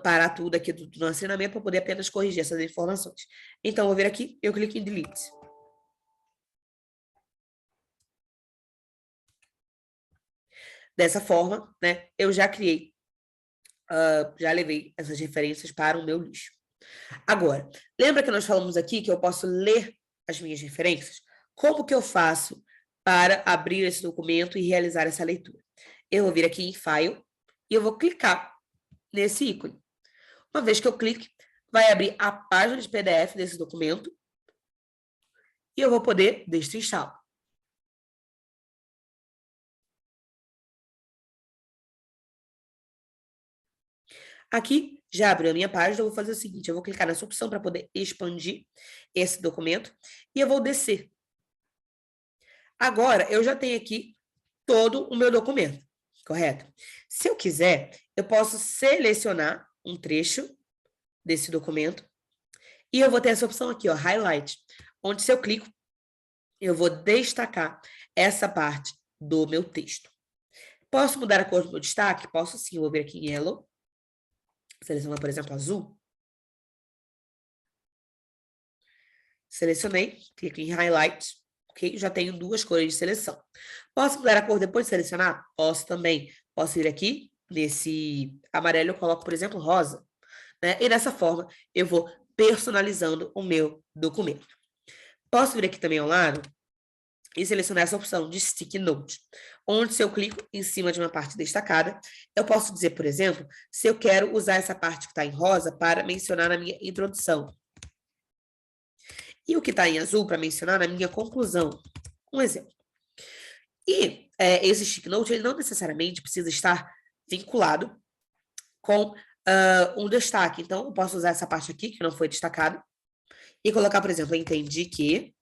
parar tudo aqui do nosso treinamento para poder apenas corrigir essas informações. Então, eu vou vir aqui, eu clico em Delete. Dessa forma, né, eu já criei, já levei essas referências para o meu lixo. Agora, lembra que nós falamos aqui que eu posso ler as minhas referências? Como que eu faço para abrir esse documento e realizar essa leitura? Eu vou vir aqui em File e eu vou clicar nesse ícone. Uma vez que eu clique, vai abrir a página de PDF desse documento e eu vou poder destrinchá-lo. Aqui já abriu a minha página, eu vou fazer o seguinte, eu vou clicar nessa opção para poder expandir esse documento e eu vou descer. Agora, eu já tenho aqui todo o meu documento, correto? Se eu quiser, eu posso selecionar um trecho desse documento e eu vou ter essa opção aqui, ó, Highlight, onde se eu clico, eu vou destacar essa parte do meu texto. Posso mudar a cor do meu destaque? Posso sim, eu vou vir aqui em Yellow, selecionar, por exemplo, azul. Selecionei, clico em Highlight, ok? Já tenho duas cores de seleção. Posso mudar a cor depois de selecionar? Posso também. Posso ir aqui, nesse amarelo, eu coloco, por exemplo, rosa. Né? E dessa forma, eu vou personalizando o meu documento. Posso vir aqui também ao lado e selecionar essa opção de Sticky Note, onde se eu clico em cima de uma parte destacada, eu posso dizer, por exemplo, se eu quero usar essa parte que está em rosa para mencionar na minha introdução. E o que está em azul para mencionar na minha conclusão. Um exemplo. E esse Sticky Note, ele não necessariamente precisa estar vinculado com um destaque. Então, eu posso usar essa parte aqui, que não foi destacada, e colocar, por exemplo, eu entendi que...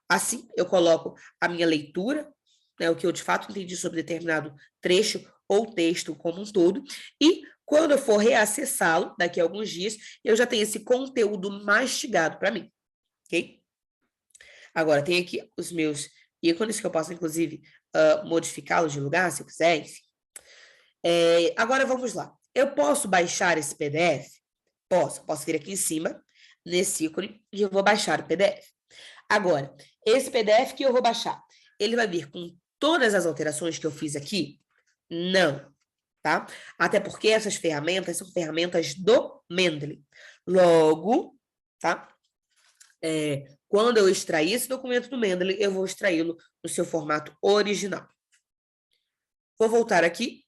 Assim, eu coloco a minha leitura, né, o que eu de fato entendi sobre determinado trecho ou texto como um todo, e quando eu for reacessá-lo, daqui a alguns dias, eu já tenho esse conteúdo mastigado para mim, ok? Agora, tem aqui os meus ícones, que eu posso, inclusive, modificá-los de lugar, se eu quiser, enfim. Agora, vamos lá. Eu posso baixar esse PDF? Posso vir aqui em cima, nesse ícone, e eu vou baixar o PDF. Agora, esse PDF que eu vou baixar, ele vai vir com todas as alterações que eu fiz aqui? Não, tá? Até porque essas ferramentas são ferramentas do Mendeley. Logo, tá? Quando eu extrair esse documento do Mendeley, eu vou extraí-lo no seu formato original. Vou voltar aqui.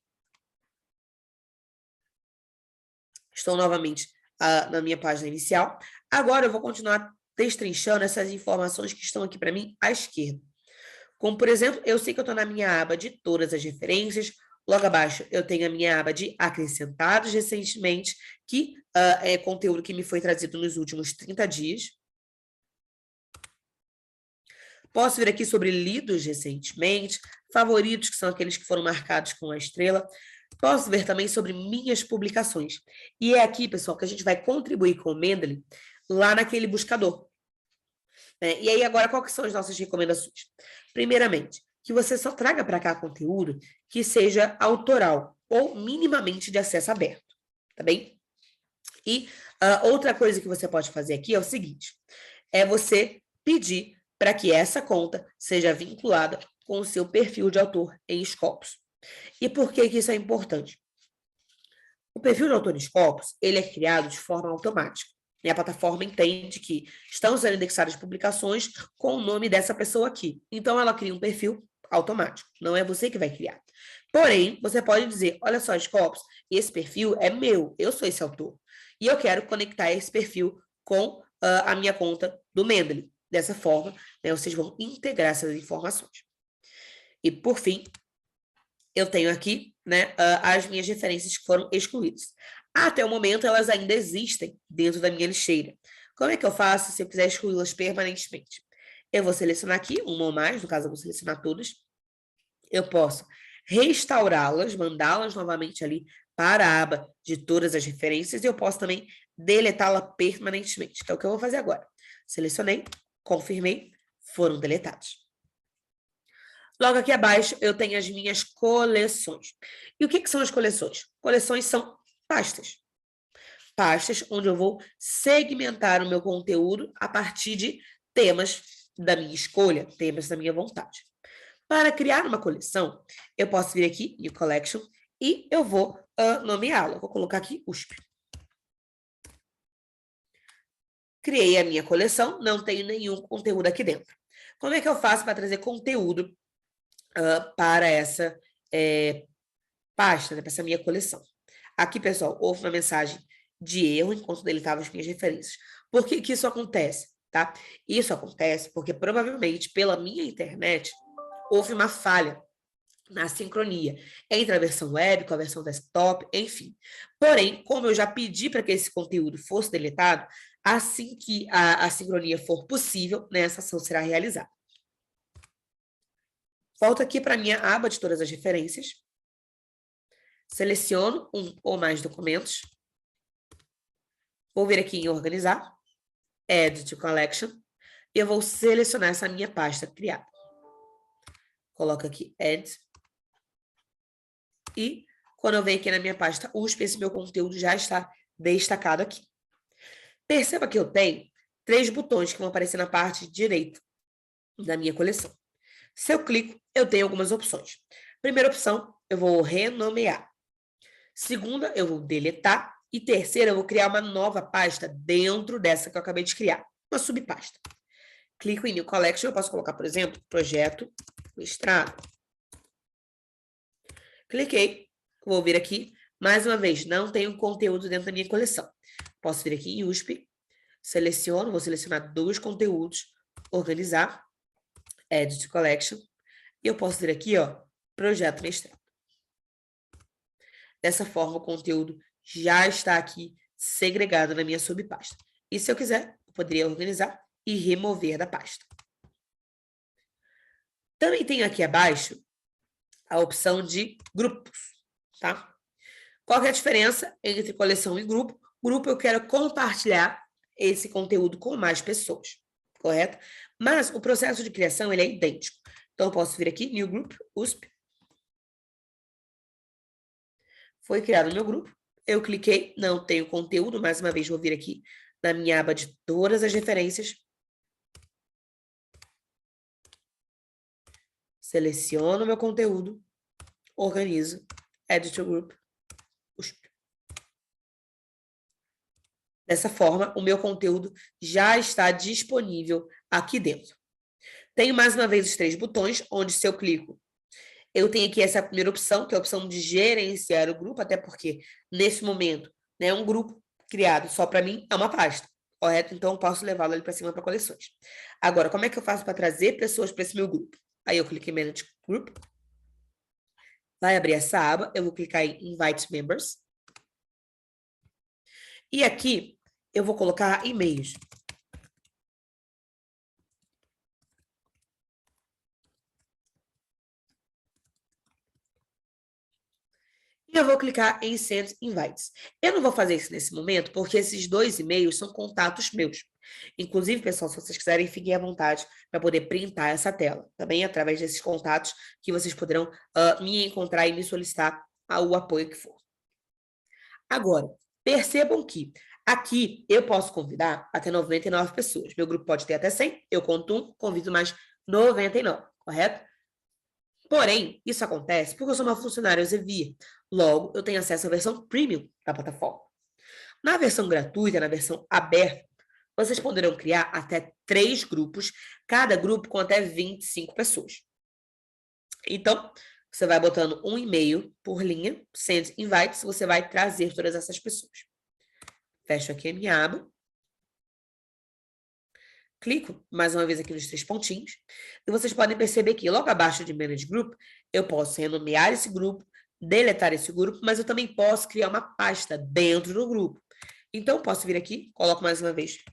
Estou novamente na minha página inicial. Agora eu vou continuar destrinchando essas informações que estão aqui para mim à esquerda. Como, por exemplo, eu sei que eu estou na minha aba de todas as referências. Logo abaixo, eu tenho a minha aba de acrescentados recentemente, que é conteúdo que me foi trazido nos últimos 30 dias. Posso vir aqui sobre lidos recentemente, favoritos, que são aqueles que foram marcados com a estrela. Posso ver também sobre minhas publicações. E é aqui, pessoal, que a gente vai contribuir com o Mendeley lá naquele buscador. E aí, agora, quais são as nossas recomendações? Primeiramente, que você só traga para cá conteúdo que seja autoral ou minimamente de acesso aberto, tá bem? E outra coisa que você pode fazer aqui é o seguinte, é você pedir para que essa conta seja vinculada com o seu perfil de autor em Scopus. E por que isso é importante? O perfil de autor em Scopus, ele é criado de forma automática. E a plataforma entende que estão sendo indexadas publicações com o nome dessa pessoa aqui. Então, ela cria um perfil automático. Não é você que vai criar. Porém, você pode dizer, olha só, Scopus, esse perfil é meu, eu sou esse autor. E eu quero conectar esse perfil com a minha conta do Mendeley. Dessa forma, né, vocês vão integrar essas informações. E, por fim, eu tenho aqui, né, as minhas referências que foram excluídas. Até o momento, elas ainda existem dentro da minha lixeira. Como é que eu faço se eu quiser excluí-las permanentemente? Eu vou selecionar aqui, uma ou mais, no caso eu vou selecionar todas. Eu posso restaurá-las, mandá-las novamente ali para a aba de todas as referências, e eu posso também deletá-la permanentemente. Então, o que eu vou fazer agora? Selecionei, confirmei, foram deletados. Logo aqui abaixo, eu tenho as minhas coleções. E o que são as coleções? Coleções são pastas. Pastas onde eu vou segmentar o meu conteúdo a partir de temas da minha escolha, temas da minha vontade. Para criar uma coleção, eu posso vir aqui, New Collection, e eu vou nomeá-la. Vou colocar aqui USP. Criei a minha coleção, não tenho nenhum conteúdo aqui dentro. Como é que eu faço para trazer conteúdo para essa pasta, né, para essa minha coleção? Aqui, pessoal, houve uma mensagem de erro enquanto deletava as minhas referências. Por que isso acontece? Tá? Isso acontece porque provavelmente pela minha internet houve uma falha na sincronia entre a versão web com a versão desktop, enfim. Porém, como eu já pedi para que esse conteúdo fosse deletado, assim que a sincronia for possível, né, essa ação será realizada. Volto aqui para a minha aba de todas as referências. Seleciono um ou mais documentos. Vou vir aqui em organizar, Add to Collection, e eu vou selecionar essa minha pasta criada. Coloco aqui Add. E quando eu venho aqui na minha pasta USP, esse meu conteúdo já está destacado aqui. Perceba que eu tenho 3 botões que vão aparecer na parte direita da minha coleção. Se eu clico, eu tenho algumas opções. Primeira opção, eu vou renomear. Segunda, eu vou deletar. E terceira, eu vou criar uma nova pasta dentro dessa que eu acabei de criar. Uma subpasta. Clico em New Collection, eu posso colocar, por exemplo, Projeto Mestrado. Cliquei, vou vir aqui. Mais uma vez, não tenho conteúdo dentro da minha coleção. Posso vir aqui em USP, seleciono, vou selecionar 2 conteúdos, organizar, Add to Collection, e eu posso vir aqui, ó, Projeto Mestrado. Dessa forma, o conteúdo já está aqui segregado na minha subpasta. E se eu quiser, eu poderia organizar e remover da pasta. Também tenho aqui abaixo a opção de grupos, tá? Qual que é a diferença entre coleção e grupo? Grupo eu quero compartilhar esse conteúdo com mais pessoas, correto? Mas o processo de criação ele é idêntico. Então, eu posso vir aqui, New Group, USP. Foi criado o meu grupo. Eu cliquei, não tenho conteúdo. Mais uma vez, vou vir aqui na minha aba de todas as referências. Seleciono o meu conteúdo, organizo, Add to Group, USP. Dessa forma, o meu conteúdo já está disponível aqui dentro. Tenho mais uma vez os 3 botões, onde se eu clico, eu tenho aqui essa primeira opção, que é a opção de gerenciar o grupo, até porque, nesse momento, né, um grupo criado só para mim é uma pasta, correto? Então, eu posso levá-lo ali para cima para coleções. Agora, como é que eu faço para trazer pessoas para esse meu grupo? Aí eu clico em Manage Group. Vai abrir essa aba, eu vou clicar em Invite Members. E aqui, eu vou colocar e-mails. E eu vou clicar em Send Invites. Eu não vou fazer isso nesse momento, porque esses 2 e-mails são contatos meus. Inclusive, pessoal, se vocês quiserem, fiquem à vontade para poder printar essa tela. Também através desses contatos que vocês poderão me encontrar e me solicitar o apoio que for. Agora, percebam que aqui eu posso convidar até 99 pessoas. Meu grupo pode ter até 100, eu conto um, convido mais 99, correto? Porém, isso acontece porque eu sou uma funcionária Elsevier. Logo, eu tenho acesso à versão premium da plataforma. Na versão gratuita, na versão aberta, vocês poderão criar até 3 grupos, cada grupo com até 25 pessoas. Então, você vai botando um e-mail por linha, send invites, você vai trazer todas essas pessoas. Fecho aqui a minha aba. Clico mais uma vez aqui nos 3 pontinhos. E vocês podem perceber que logo abaixo de Manage Group, eu posso renomear esse grupo, deletar esse grupo, mas eu também posso criar uma pasta dentro do grupo. Então, posso vir aqui, coloco mais uma vez.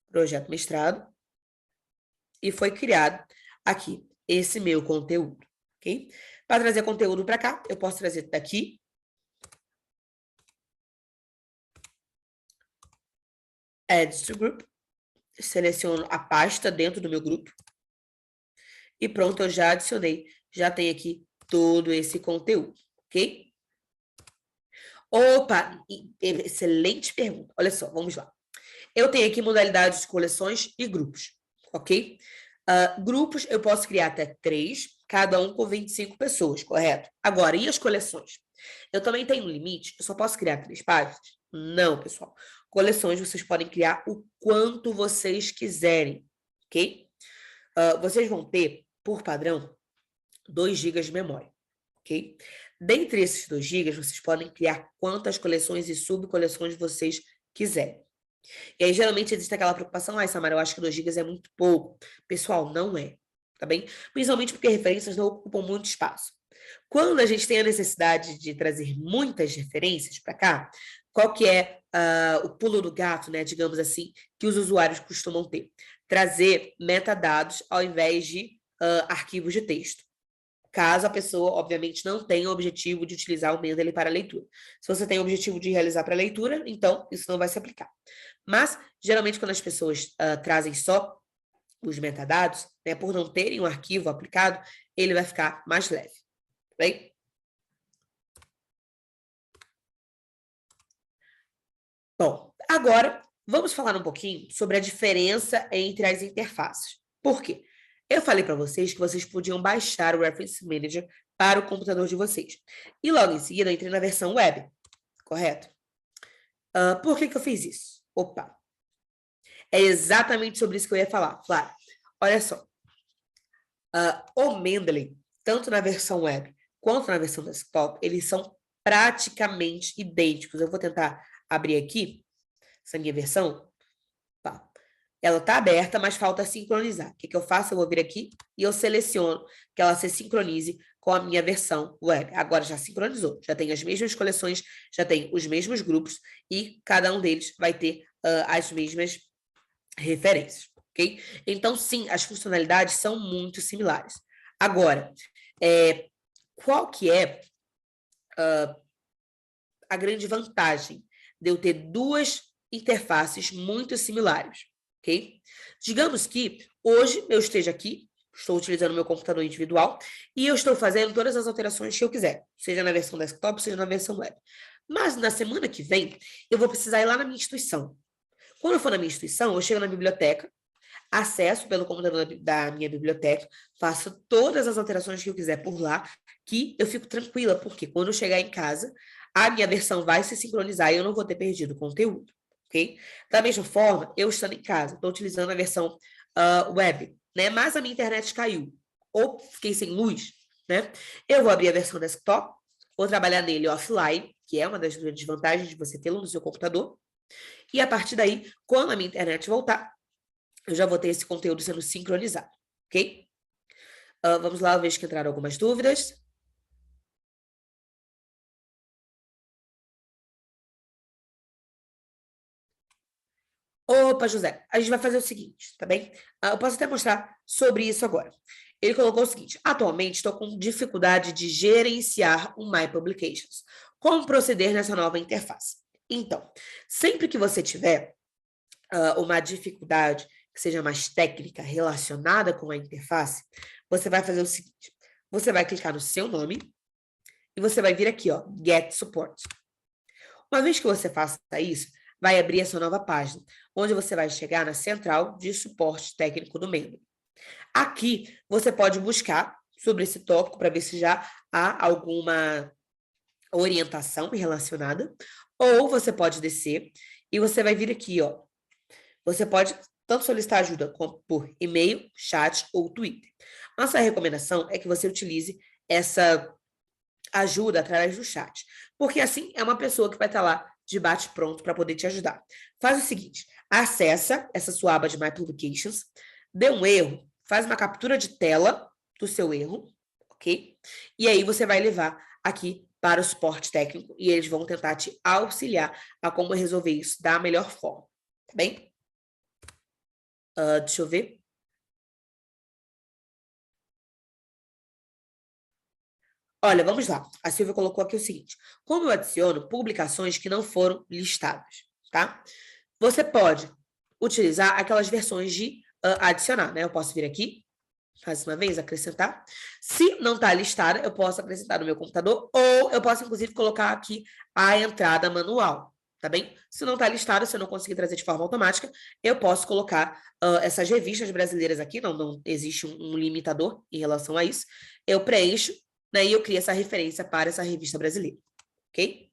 Projeto Mestrado. E foi criado aqui esse meu conteúdo. ok? Para trazer conteúdo para cá, eu posso trazer daqui. Add to group. Seleciono a pasta dentro do meu grupo. E pronto, eu já adicionei. Já tem aqui todo esse conteúdo, ok? Opa, excelente pergunta. Olha só, vamos lá. Eu tenho aqui modalidades de coleções e grupos, ok? Grupos eu posso criar até 3, cada um com 25 pessoas, correto? Agora, e as coleções? Eu também tenho um limite? Eu só posso criar 3 páginas? Não, pessoal. Coleções vocês podem criar o quanto vocês quiserem, ok? Vocês vão ter, por padrão, 2 GB de memória, ok? Dentre esses 2 GB, vocês podem criar quantas coleções e subcoleções vocês quiserem. E aí, geralmente, existe aquela preocupação, Samara, eu acho que 2 GB é muito pouco. Pessoal, não é, tá bem? Principalmente porque referências não ocupam muito espaço. Quando a gente tem a necessidade de trazer muitas referências para cá, qual que é o pulo do gato, né, digamos assim, que os usuários costumam ter? Trazer metadados ao invés de arquivos de texto. Caso a pessoa, obviamente, não tenha o objetivo de utilizar o Mendeley para leitura. Se você tem o objetivo de realizar para leitura, então isso não vai se aplicar. Mas, geralmente, quando as pessoas trazem só os metadados, né, por não terem um arquivo aplicado, ele vai ficar mais leve. Bem? Bom, agora vamos falar um pouquinho sobre a diferença entre as interfaces. Por quê? Eu falei para vocês que vocês podiam baixar o Reference Manager para o computador de vocês. E logo em seguida eu entrei na versão web, correto? Por que eu fiz isso? Opa! É exatamente sobre isso que eu ia falar, Flávia. Olha só. O Mendeley, tanto na versão web quanto na versão desktop, eles são praticamente idênticos. Eu vou tentar abrir aqui essa minha versão. Tá. Ela está aberta, mas falta sincronizar. O que eu faço? Eu vou vir aqui e eu seleciono que ela se sincronize com a minha versão web. Agora já sincronizou, já tem as mesmas coleções, já tem os mesmos grupos e cada um deles vai ter as mesmas referências, ok? Então, sim, as funcionalidades são muito similares. Agora, qual que é a grande vantagem de eu ter duas interfaces muito similares, ok? Digamos que hoje eu esteja aqui, estou utilizando meu computador individual e eu estou fazendo todas as alterações que eu quiser, seja na versão desktop, seja na versão web. Mas na semana que vem, eu vou precisar ir lá na minha instituição. Quando eu for na minha instituição, eu chego na biblioteca, acesso pelo computador da minha biblioteca, faço todas as alterações que eu quiser por lá, que eu fico tranquila, porque quando eu chegar em casa, a minha versão vai se sincronizar e eu não vou ter perdido conteúdo, ok? Da mesma forma, eu estando em casa, estou utilizando a versão web, né? Mas a minha internet caiu, ou fiquei sem luz, né? Eu vou abrir a versão desktop, vou trabalhar nele offline, que é uma das grandes vantagens de você tê-lo no seu computador, e a partir daí, quando a minha internet voltar, eu já vou ter esse conteúdo sendo sincronizado, ok? Vamos lá, eu vejo que entraram algumas dúvidas. Opa, José, a gente vai fazer o seguinte, tá bem? Eu posso até mostrar sobre isso agora. Ele colocou o seguinte: atualmente estou com dificuldade de gerenciar o My Publications. Como proceder nessa nova interface? Então, sempre que você tiver uma dificuldade que seja mais técnica relacionada com a interface, você vai fazer o seguinte: você vai clicar no seu nome e você vai vir aqui, ó, Get Support. Uma vez que você faça isso, vai abrir a sua nova página, onde você vai chegar na central de suporte técnico do Mendeley. Aqui, você pode buscar sobre esse tópico para ver se já há alguma orientação relacionada, ou você pode descer e você vai vir aqui, ó. Você pode tanto solicitar ajuda por e-mail, chat ou Twitter. Nossa recomendação é que você utilize essa ajuda através do chat, porque assim é uma pessoa que vai estar lá de bate-pronto para poder te ajudar. Faz o seguinte, acessa essa sua aba de My Publications, deu um erro, faz uma captura de tela do seu erro, ok? E aí você vai levar aqui para o suporte técnico e eles vão tentar te auxiliar a como resolver isso da melhor forma, tá bem? Deixa eu ver. Olha, vamos lá. A Silvia colocou aqui o seguinte: como eu adiciono publicações que não foram listadas, tá? Você pode utilizar aquelas versões de adicionar, né? Eu posso vir aqui, mais uma vez, acrescentar. Se não está listada, eu posso acrescentar no meu computador, ou eu posso, inclusive, colocar aqui a entrada manual, tá bem? Se não está listado, se eu não conseguir trazer de forma automática, eu posso colocar essas revistas brasileiras aqui, não existe um limitador em relação a isso. Eu preencho, né, e eu crio essa referência para essa revista brasileira, ok?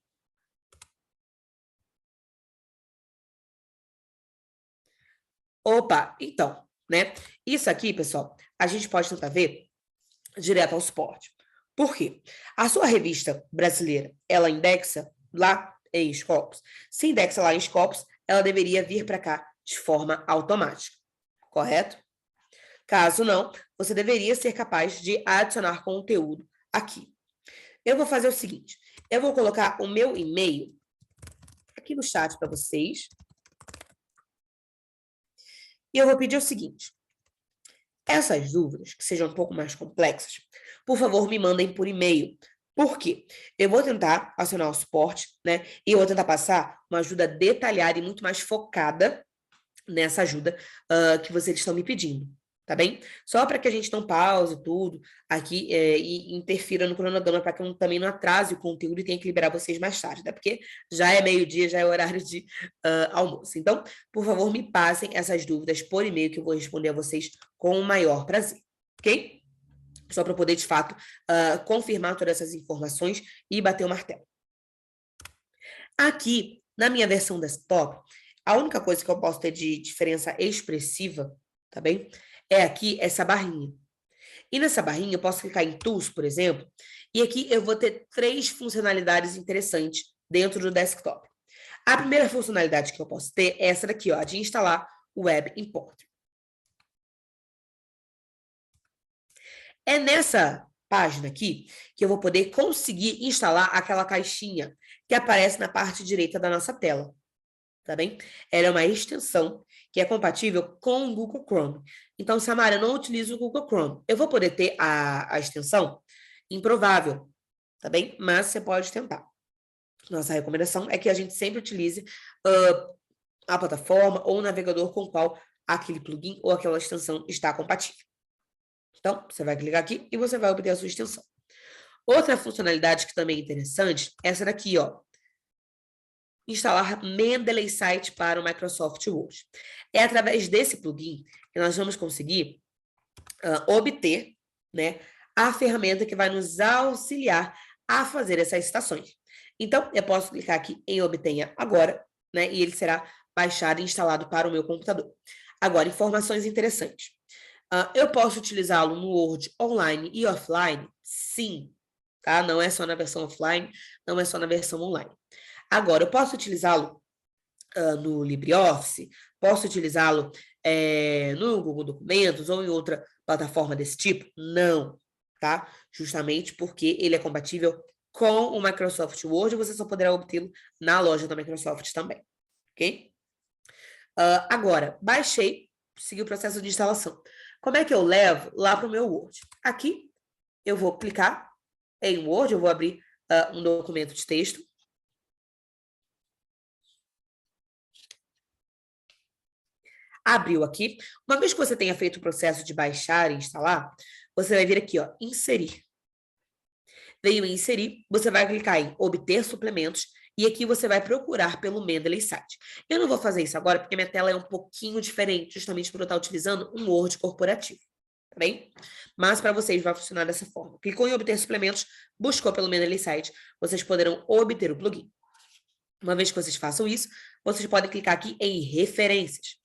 Opa, então, né? Isso aqui, pessoal, a gente pode tentar ver direto ao suporte. Por quê? A sua revista brasileira, ela indexa lá em Scopus. Se indexa lá em Scopus, ela deveria vir para cá de forma automática, correto? Caso não, você deveria ser capaz de adicionar conteúdo aqui. Eu vou fazer o seguinte, eu vou colocar o meu e-mail aqui no chat para vocês. E eu vou pedir o seguinte, essas dúvidas, que sejam um pouco mais complexas, por favor, me mandem por e-mail. Por quê? Eu vou tentar acionar o suporte, né? E eu vou tentar passar uma ajuda detalhada e muito mais focada nessa ajuda que vocês estão me pedindo, tá bem? Só para que a gente não pause tudo aqui e interfira no cronograma, para que eu também não atrase o conteúdo e tenha que liberar vocês mais tarde, né? Porque já é meio-dia, já é horário de almoço. Então, por favor, me passem essas dúvidas por e-mail que eu vou responder a vocês com o maior prazer, ok? Só para poder, de fato, confirmar todas essas informações e bater o martelo. Aqui, na minha versão desktop, a única coisa que eu posso ter de diferença expressiva, tá bem? É aqui essa barrinha. E nessa barrinha eu posso clicar em Tools, por exemplo, e aqui eu vou ter 3 funcionalidades interessantes dentro do desktop. A primeira funcionalidade que eu posso ter é essa daqui, ó, de instalar o Web Importer. É nessa página aqui que eu vou poder conseguir instalar aquela caixinha que aparece na parte direita da nossa tela, tá bem? Ela é uma extensão que é compatível com o Google Chrome. Então, Samara, eu não utilizo o Google Chrome. Eu vou poder ter a extensão? Improvável, tá bem? Mas você pode tentar. Nossa recomendação é que a gente sempre utilize a plataforma ou o navegador com o qual aquele plugin ou aquela extensão está compatível. Então, você vai clicar aqui e você vai obter a sua extensão. Outra funcionalidade que também é interessante é essa daqui, ó. Instalar Mendeley Site para o Microsoft Word. É através desse plugin que nós vamos conseguir obter, né, a ferramenta que vai nos auxiliar a fazer essas citações. Então, eu posso clicar aqui em Obtenha Agora, né, e ele será baixado e instalado para o meu computador. Agora, informações interessantes. Eu posso utilizá-lo no Word online e offline? Sim, tá? Não é só na versão offline, não é só na versão online. Agora, eu posso utilizá-lo no LibreOffice? Posso utilizá-lo no Google Documentos ou em outra plataforma desse tipo? Não, tá? Justamente porque ele é compatível com o Microsoft Word e você só poderá obtê-lo na loja da Microsoft também, ok? Agora, baixei, segui o processo de instalação. Como é que eu levo lá para o meu Word? Aqui, eu vou clicar em Word, eu vou abrir um documento de texto. Abriu aqui. Uma vez que você tenha feito o processo de baixar e instalar, você vai vir aqui, ó, inserir. Veio em inserir, você vai clicar em obter suplementos e aqui você vai procurar pelo Mendeley Site. Eu não vou fazer isso agora porque minha tela é um pouquinho diferente, justamente por eu estar utilizando um Word corporativo, tá bem? Mas para vocês vai funcionar dessa forma. Clicou em obter suplementos, buscou pelo Mendeley Site, vocês poderão obter o plugin. Uma vez que vocês façam isso, vocês podem clicar aqui em referências.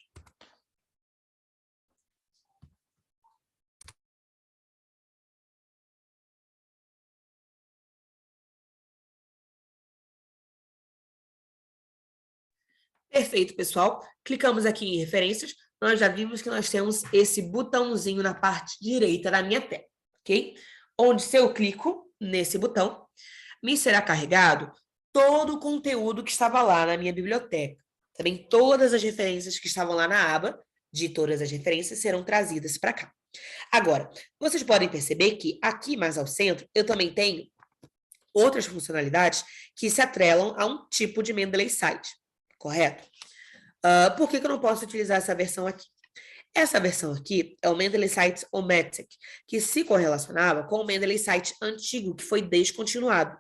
Perfeito, pessoal. Clicamos aqui em referências. Nós já vimos que nós temos esse botãozinho na parte direita da minha tela, ok? Onde, se eu clico nesse botão, me será carregado todo o conteúdo que estava lá na minha biblioteca. Também todas as referências que estavam lá na aba de todas as referências serão trazidas para cá. Agora, vocês podem perceber que aqui mais ao centro, eu também tenho outras funcionalidades que se atrelam a um tipo de Mendeley site, correto? Por que eu não posso utilizar essa versão aqui? Essa versão aqui é o Mendeley Site Omatic, que se correlacionava com o Mendeley Site antigo, que foi descontinuado.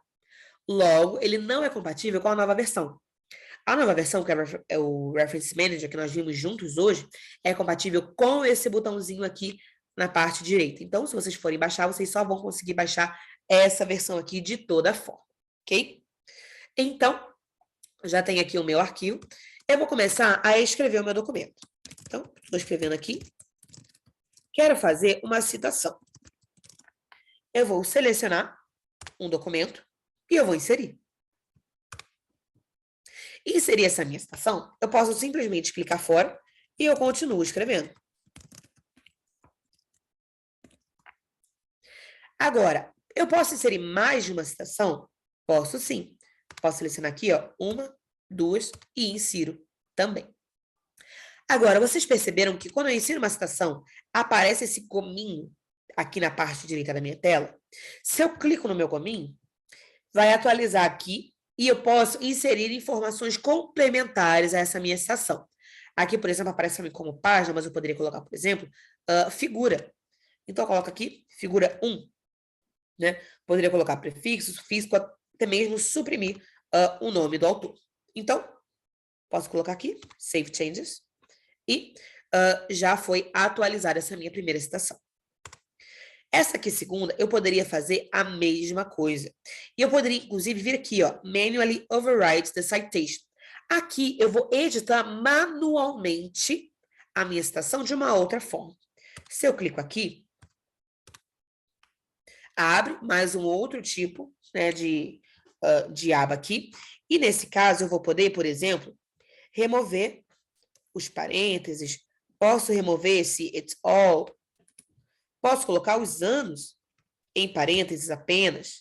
Logo, ele não é compatível com a nova versão. A nova versão, que é o Reference Manager, que nós vimos juntos hoje, é compatível com esse botãozinho aqui na parte direita. Então, se vocês forem baixar, vocês só vão conseguir baixar essa versão aqui de toda forma, ok? Então, já tenho aqui o meu arquivo. Eu vou começar a escrever o meu documento. Então, estou escrevendo aqui. Quero fazer uma citação. Eu vou selecionar um documento e eu vou inserir. Inserir essa minha citação, eu posso simplesmente clicar fora e eu continuo escrevendo. Agora, eu posso inserir mais de uma citação? Posso sim. Posso selecionar aqui, ó, 1, 2 e insiro também. Agora, vocês perceberam que quando eu insiro uma citação, aparece esse gominho aqui na parte direita da minha tela? Se eu clico no meu gominho, vai atualizar aqui e eu posso inserir informações complementares a essa minha citação. Aqui, por exemplo, aparece também como página, mas eu poderia colocar, por exemplo, figura. Então, eu coloco aqui figura 1. Né? Poderia colocar prefixo, sufixo, até mesmo suprimir o nome do autor. Então, posso colocar aqui, Save Changes, e já foi atualizada essa minha primeira citação. Essa aqui, segunda, eu poderia fazer a mesma coisa. E eu poderia, inclusive, vir aqui, ó, Manually Override the Citation. Aqui, eu vou editar manualmente a minha citação de uma outra forma. Se eu clico aqui, abre mais um outro tipo, né, de aba aqui. E, nesse caso, eu vou poder, por exemplo, remover os parênteses. Posso remover esse it's all. Posso colocar os anos em parênteses apenas.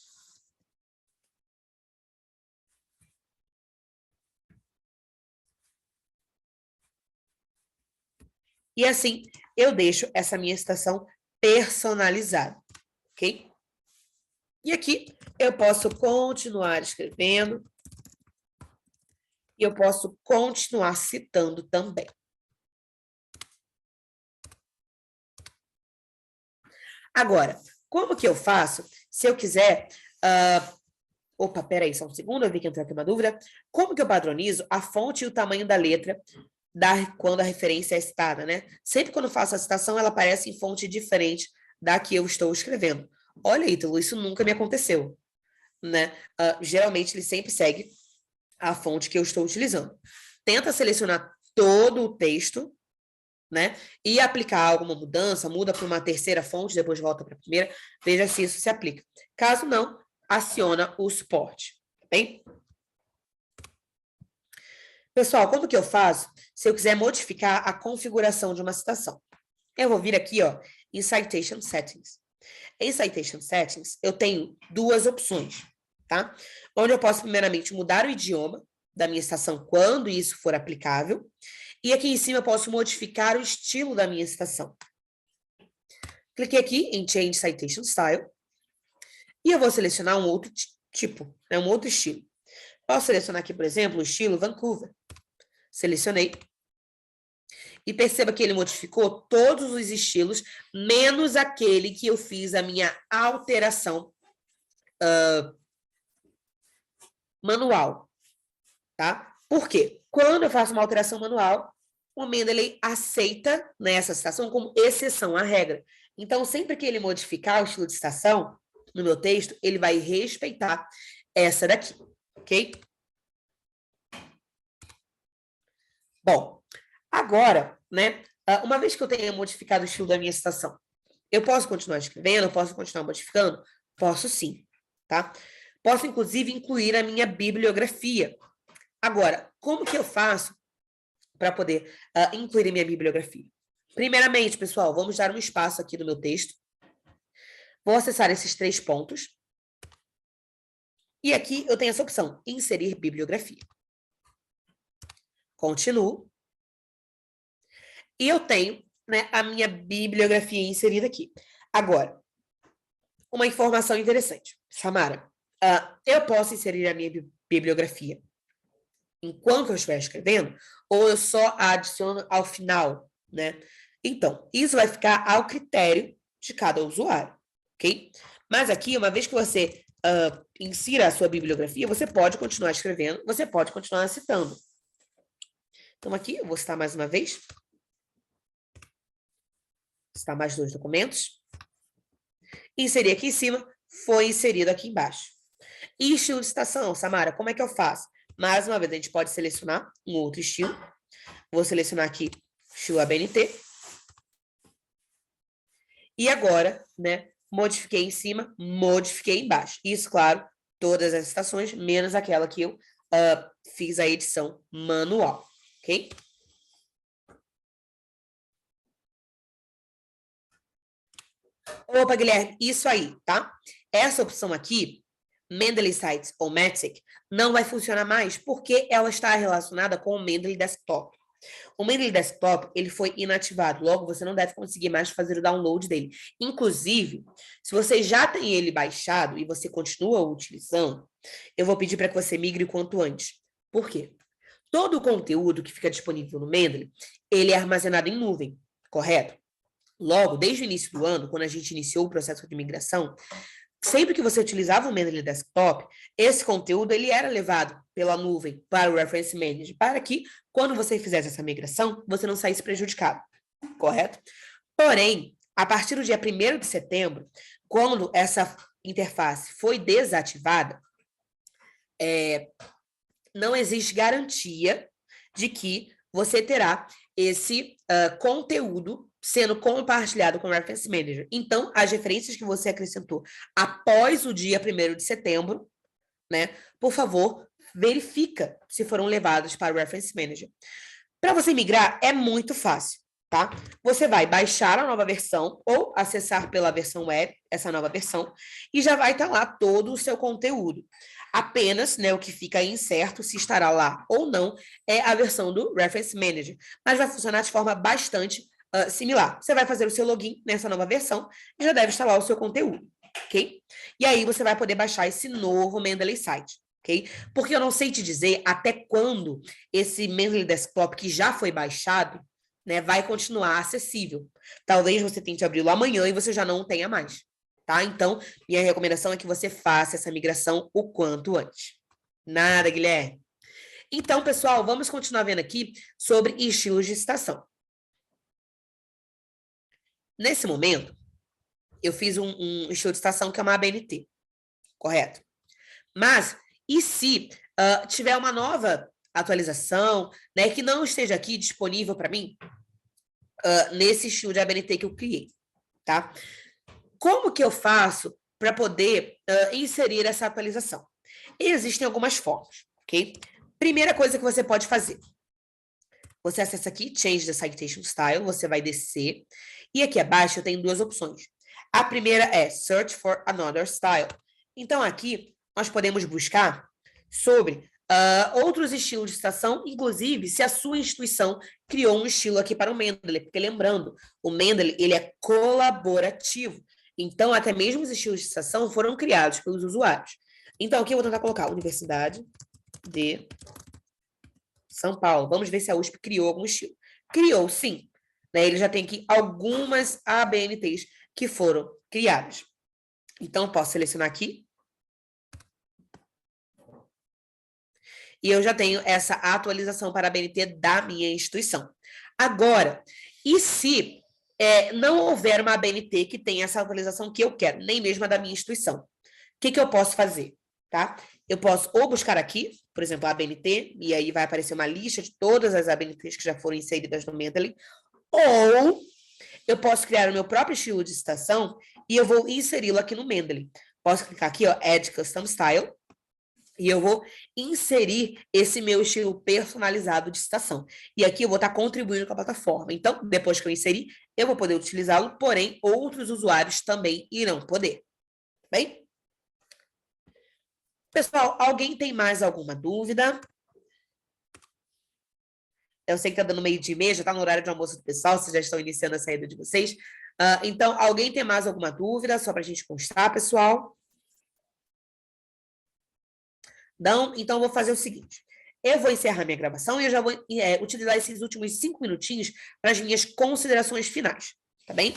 E assim, eu deixo essa minha citação personalizada, ok? E aqui, eu posso continuar escrevendo e eu posso continuar citando também. Agora, como que eu faço se eu quiser... Opa, peraí, só um segundo, eu vi que entrou aqui uma dúvida. Como que eu padronizo a fonte e o tamanho da letra quando a referência é citada, né? Sempre quando eu faço a citação, ela aparece em fonte diferente da que eu estou escrevendo. Olha, Ítalo, isso nunca me aconteceu, né? Geralmente, ele sempre segue a fonte que eu estou utilizando. Tenta selecionar todo o texto, né? E aplicar alguma mudança, muda para uma terceira fonte, depois volta para a primeira, veja se isso se aplica. Caso não, aciona o suporte, tá bem? Pessoal, como que eu faço se eu quiser modificar a configuração de uma citação? Eu vou vir aqui, ó, em Citation Settings. Em Citation Settings, eu tenho duas opções, tá? Onde eu posso, primeiramente, mudar o idioma da minha citação quando isso for aplicável. E aqui em cima eu posso modificar o estilo da minha citação. Cliquei aqui em Change Citation Style. E eu vou selecionar um outro tipo, né, um outro estilo. Posso selecionar aqui, por exemplo, o estilo Vancouver. Selecionei. E perceba que ele modificou todos os estilos, menos aquele que eu fiz a minha alteração manual. Tá? Por quê? Quando eu faço uma alteração manual, o Mendeley aceita, né, essa citação como exceção à regra. Então, sempre que ele modificar o estilo de citação no meu texto, ele vai respeitar essa daqui, ok? Bom, agora, né, uma vez que eu tenha modificado o estilo da minha citação, eu posso continuar escrevendo, eu posso continuar modificando? Posso sim, tá? Posso, inclusive, incluir a minha bibliografia. Agora, como que eu faço para poder incluir a minha bibliografia? Primeiramente, pessoal, vamos dar um espaço aqui no meu texto. Vou acessar esses 3 pontos. E aqui eu tenho essa opção, inserir bibliografia. Continuo. E eu tenho, né, a minha bibliografia inserida aqui. Agora, uma informação interessante. Samara, eu posso inserir a minha bibliografia enquanto eu estiver escrevendo, ou eu só a adiciono ao final, né? Então, isso vai ficar ao critério de cada usuário, ok? Mas aqui, uma vez que você insira a sua bibliografia, você pode continuar escrevendo, você pode continuar citando. Então, aqui, eu vou citar mais uma vez. Citar mais 2 documentos. Inserir aqui em cima, foi inserido aqui embaixo. E estilo de citação, Samara, como é que eu faço? Mais uma vez, a gente pode selecionar um outro estilo. Vou selecionar aqui estilo ABNT. E agora, né, modifiquei em cima, modifiquei embaixo. Isso, claro, todas as citações, menos aquela que eu fiz a edição manual, ok? Opa, Guilherme, isso aí, tá? Essa opção aqui, Mendeley Sites ou Matic, não vai funcionar mais porque ela está relacionada com o Mendeley Desktop. O Mendeley Desktop, ele foi inativado, logo você não deve conseguir mais fazer o download dele. Inclusive, se você já tem ele baixado e você continua utilizando, eu vou pedir para que você migre o quanto antes. Por quê? Todo o conteúdo que fica disponível no Mendeley, ele é armazenado em nuvem, correto? Logo, desde o início do ano, quando a gente iniciou o processo de migração, sempre que você utilizava o Mendeley Desktop, esse conteúdo ele era levado pela nuvem para o Reference Manager, para que, quando você fizesse essa migração, você não saísse prejudicado, correto? Porém, a partir do dia 1º de setembro, quando essa interface foi desativada, não existe garantia de que você terá esse conteúdo sendo compartilhado com o Reference Manager. Então, as referências que você acrescentou após o dia 1º de setembro, né, por favor, verifica se foram levadas para o Reference Manager. Para você migrar, é muito fácil, tá? Você vai baixar a nova versão ou acessar pela versão web, essa nova versão, e já vai estar lá todo o seu conteúdo. Apenas, né, o que fica incerto se estará lá ou não é a versão do Reference Manager, mas vai funcionar de forma bastante similar. Você vai fazer o seu login nessa nova versão e já deve estar lá o seu conteúdo, ok? E aí você vai poder baixar esse novo Mendeley Site, ok? Porque eu não sei te dizer até quando esse Mendeley Desktop que já foi baixado, né, vai continuar acessível. Talvez você tente abri-lo amanhã e você já não tenha mais, tá? Então, minha recomendação é que você faça essa migração o quanto antes. Nada, Guilherme. Então, pessoal, vamos continuar vendo aqui sobre estilos de citação. Nesse momento, eu fiz um estilo de citação que é uma ABNT, correto? Mas, e se tiver uma nova atualização, né, que não esteja aqui disponível para mim, nesse estilo de ABNT que eu criei, tá? Como que eu faço para poder inserir essa atualização? Existem algumas formas, ok? Primeira coisa que você pode fazer. Você acessa aqui, Change the Citation Style, você vai descer, e aqui abaixo eu tenho 2 opções. A primeira é Search for Another Style. Então, aqui, nós podemos buscar sobre outros estilos de citação, inclusive se a sua instituição criou um estilo aqui para o Mendeley, porque lembrando, o Mendeley, ele é colaborativo. Então, até mesmo os estilos de citação foram criados pelos usuários. Então, aqui eu vou tentar colocar Universidade de São Paulo. Vamos ver se a USP criou algum estilo. Criou, sim. Né? Ele já tem aqui algumas ABNTs que foram criadas. Então, posso selecionar aqui. E eu já tenho essa atualização para a ABNT da minha instituição. Agora, e se não houver uma ABNT que tenha essa atualização que eu quero, nem mesmo a da minha instituição? O que eu posso fazer? Tá? Eu posso ou buscar aqui, por exemplo, a ABNT, e aí vai aparecer uma lista de todas as ABNTs que já foram inseridas no Mendeley, ou eu posso criar o meu próprio estilo de citação e eu vou inseri-lo aqui no Mendeley. Posso clicar aqui, ó, Add Custom Style, e eu vou inserir esse meu estilo personalizado de citação. E aqui eu vou estar contribuindo com a plataforma. Então, depois que eu inserir, eu vou poder utilizá-lo, porém, outros usuários também irão poder. Bem? Pessoal, alguém tem mais alguma dúvida? Eu sei que está dando meio-dia e meia, já está no horário de almoço do pessoal, vocês já estão iniciando a saída de vocês. Então, alguém tem mais alguma dúvida, só para a gente constar, pessoal? Então, eu vou fazer o seguinte. Eu vou encerrar minha gravação e eu já vou utilizar esses últimos 5 minutinhos para as minhas considerações finais, tá bem?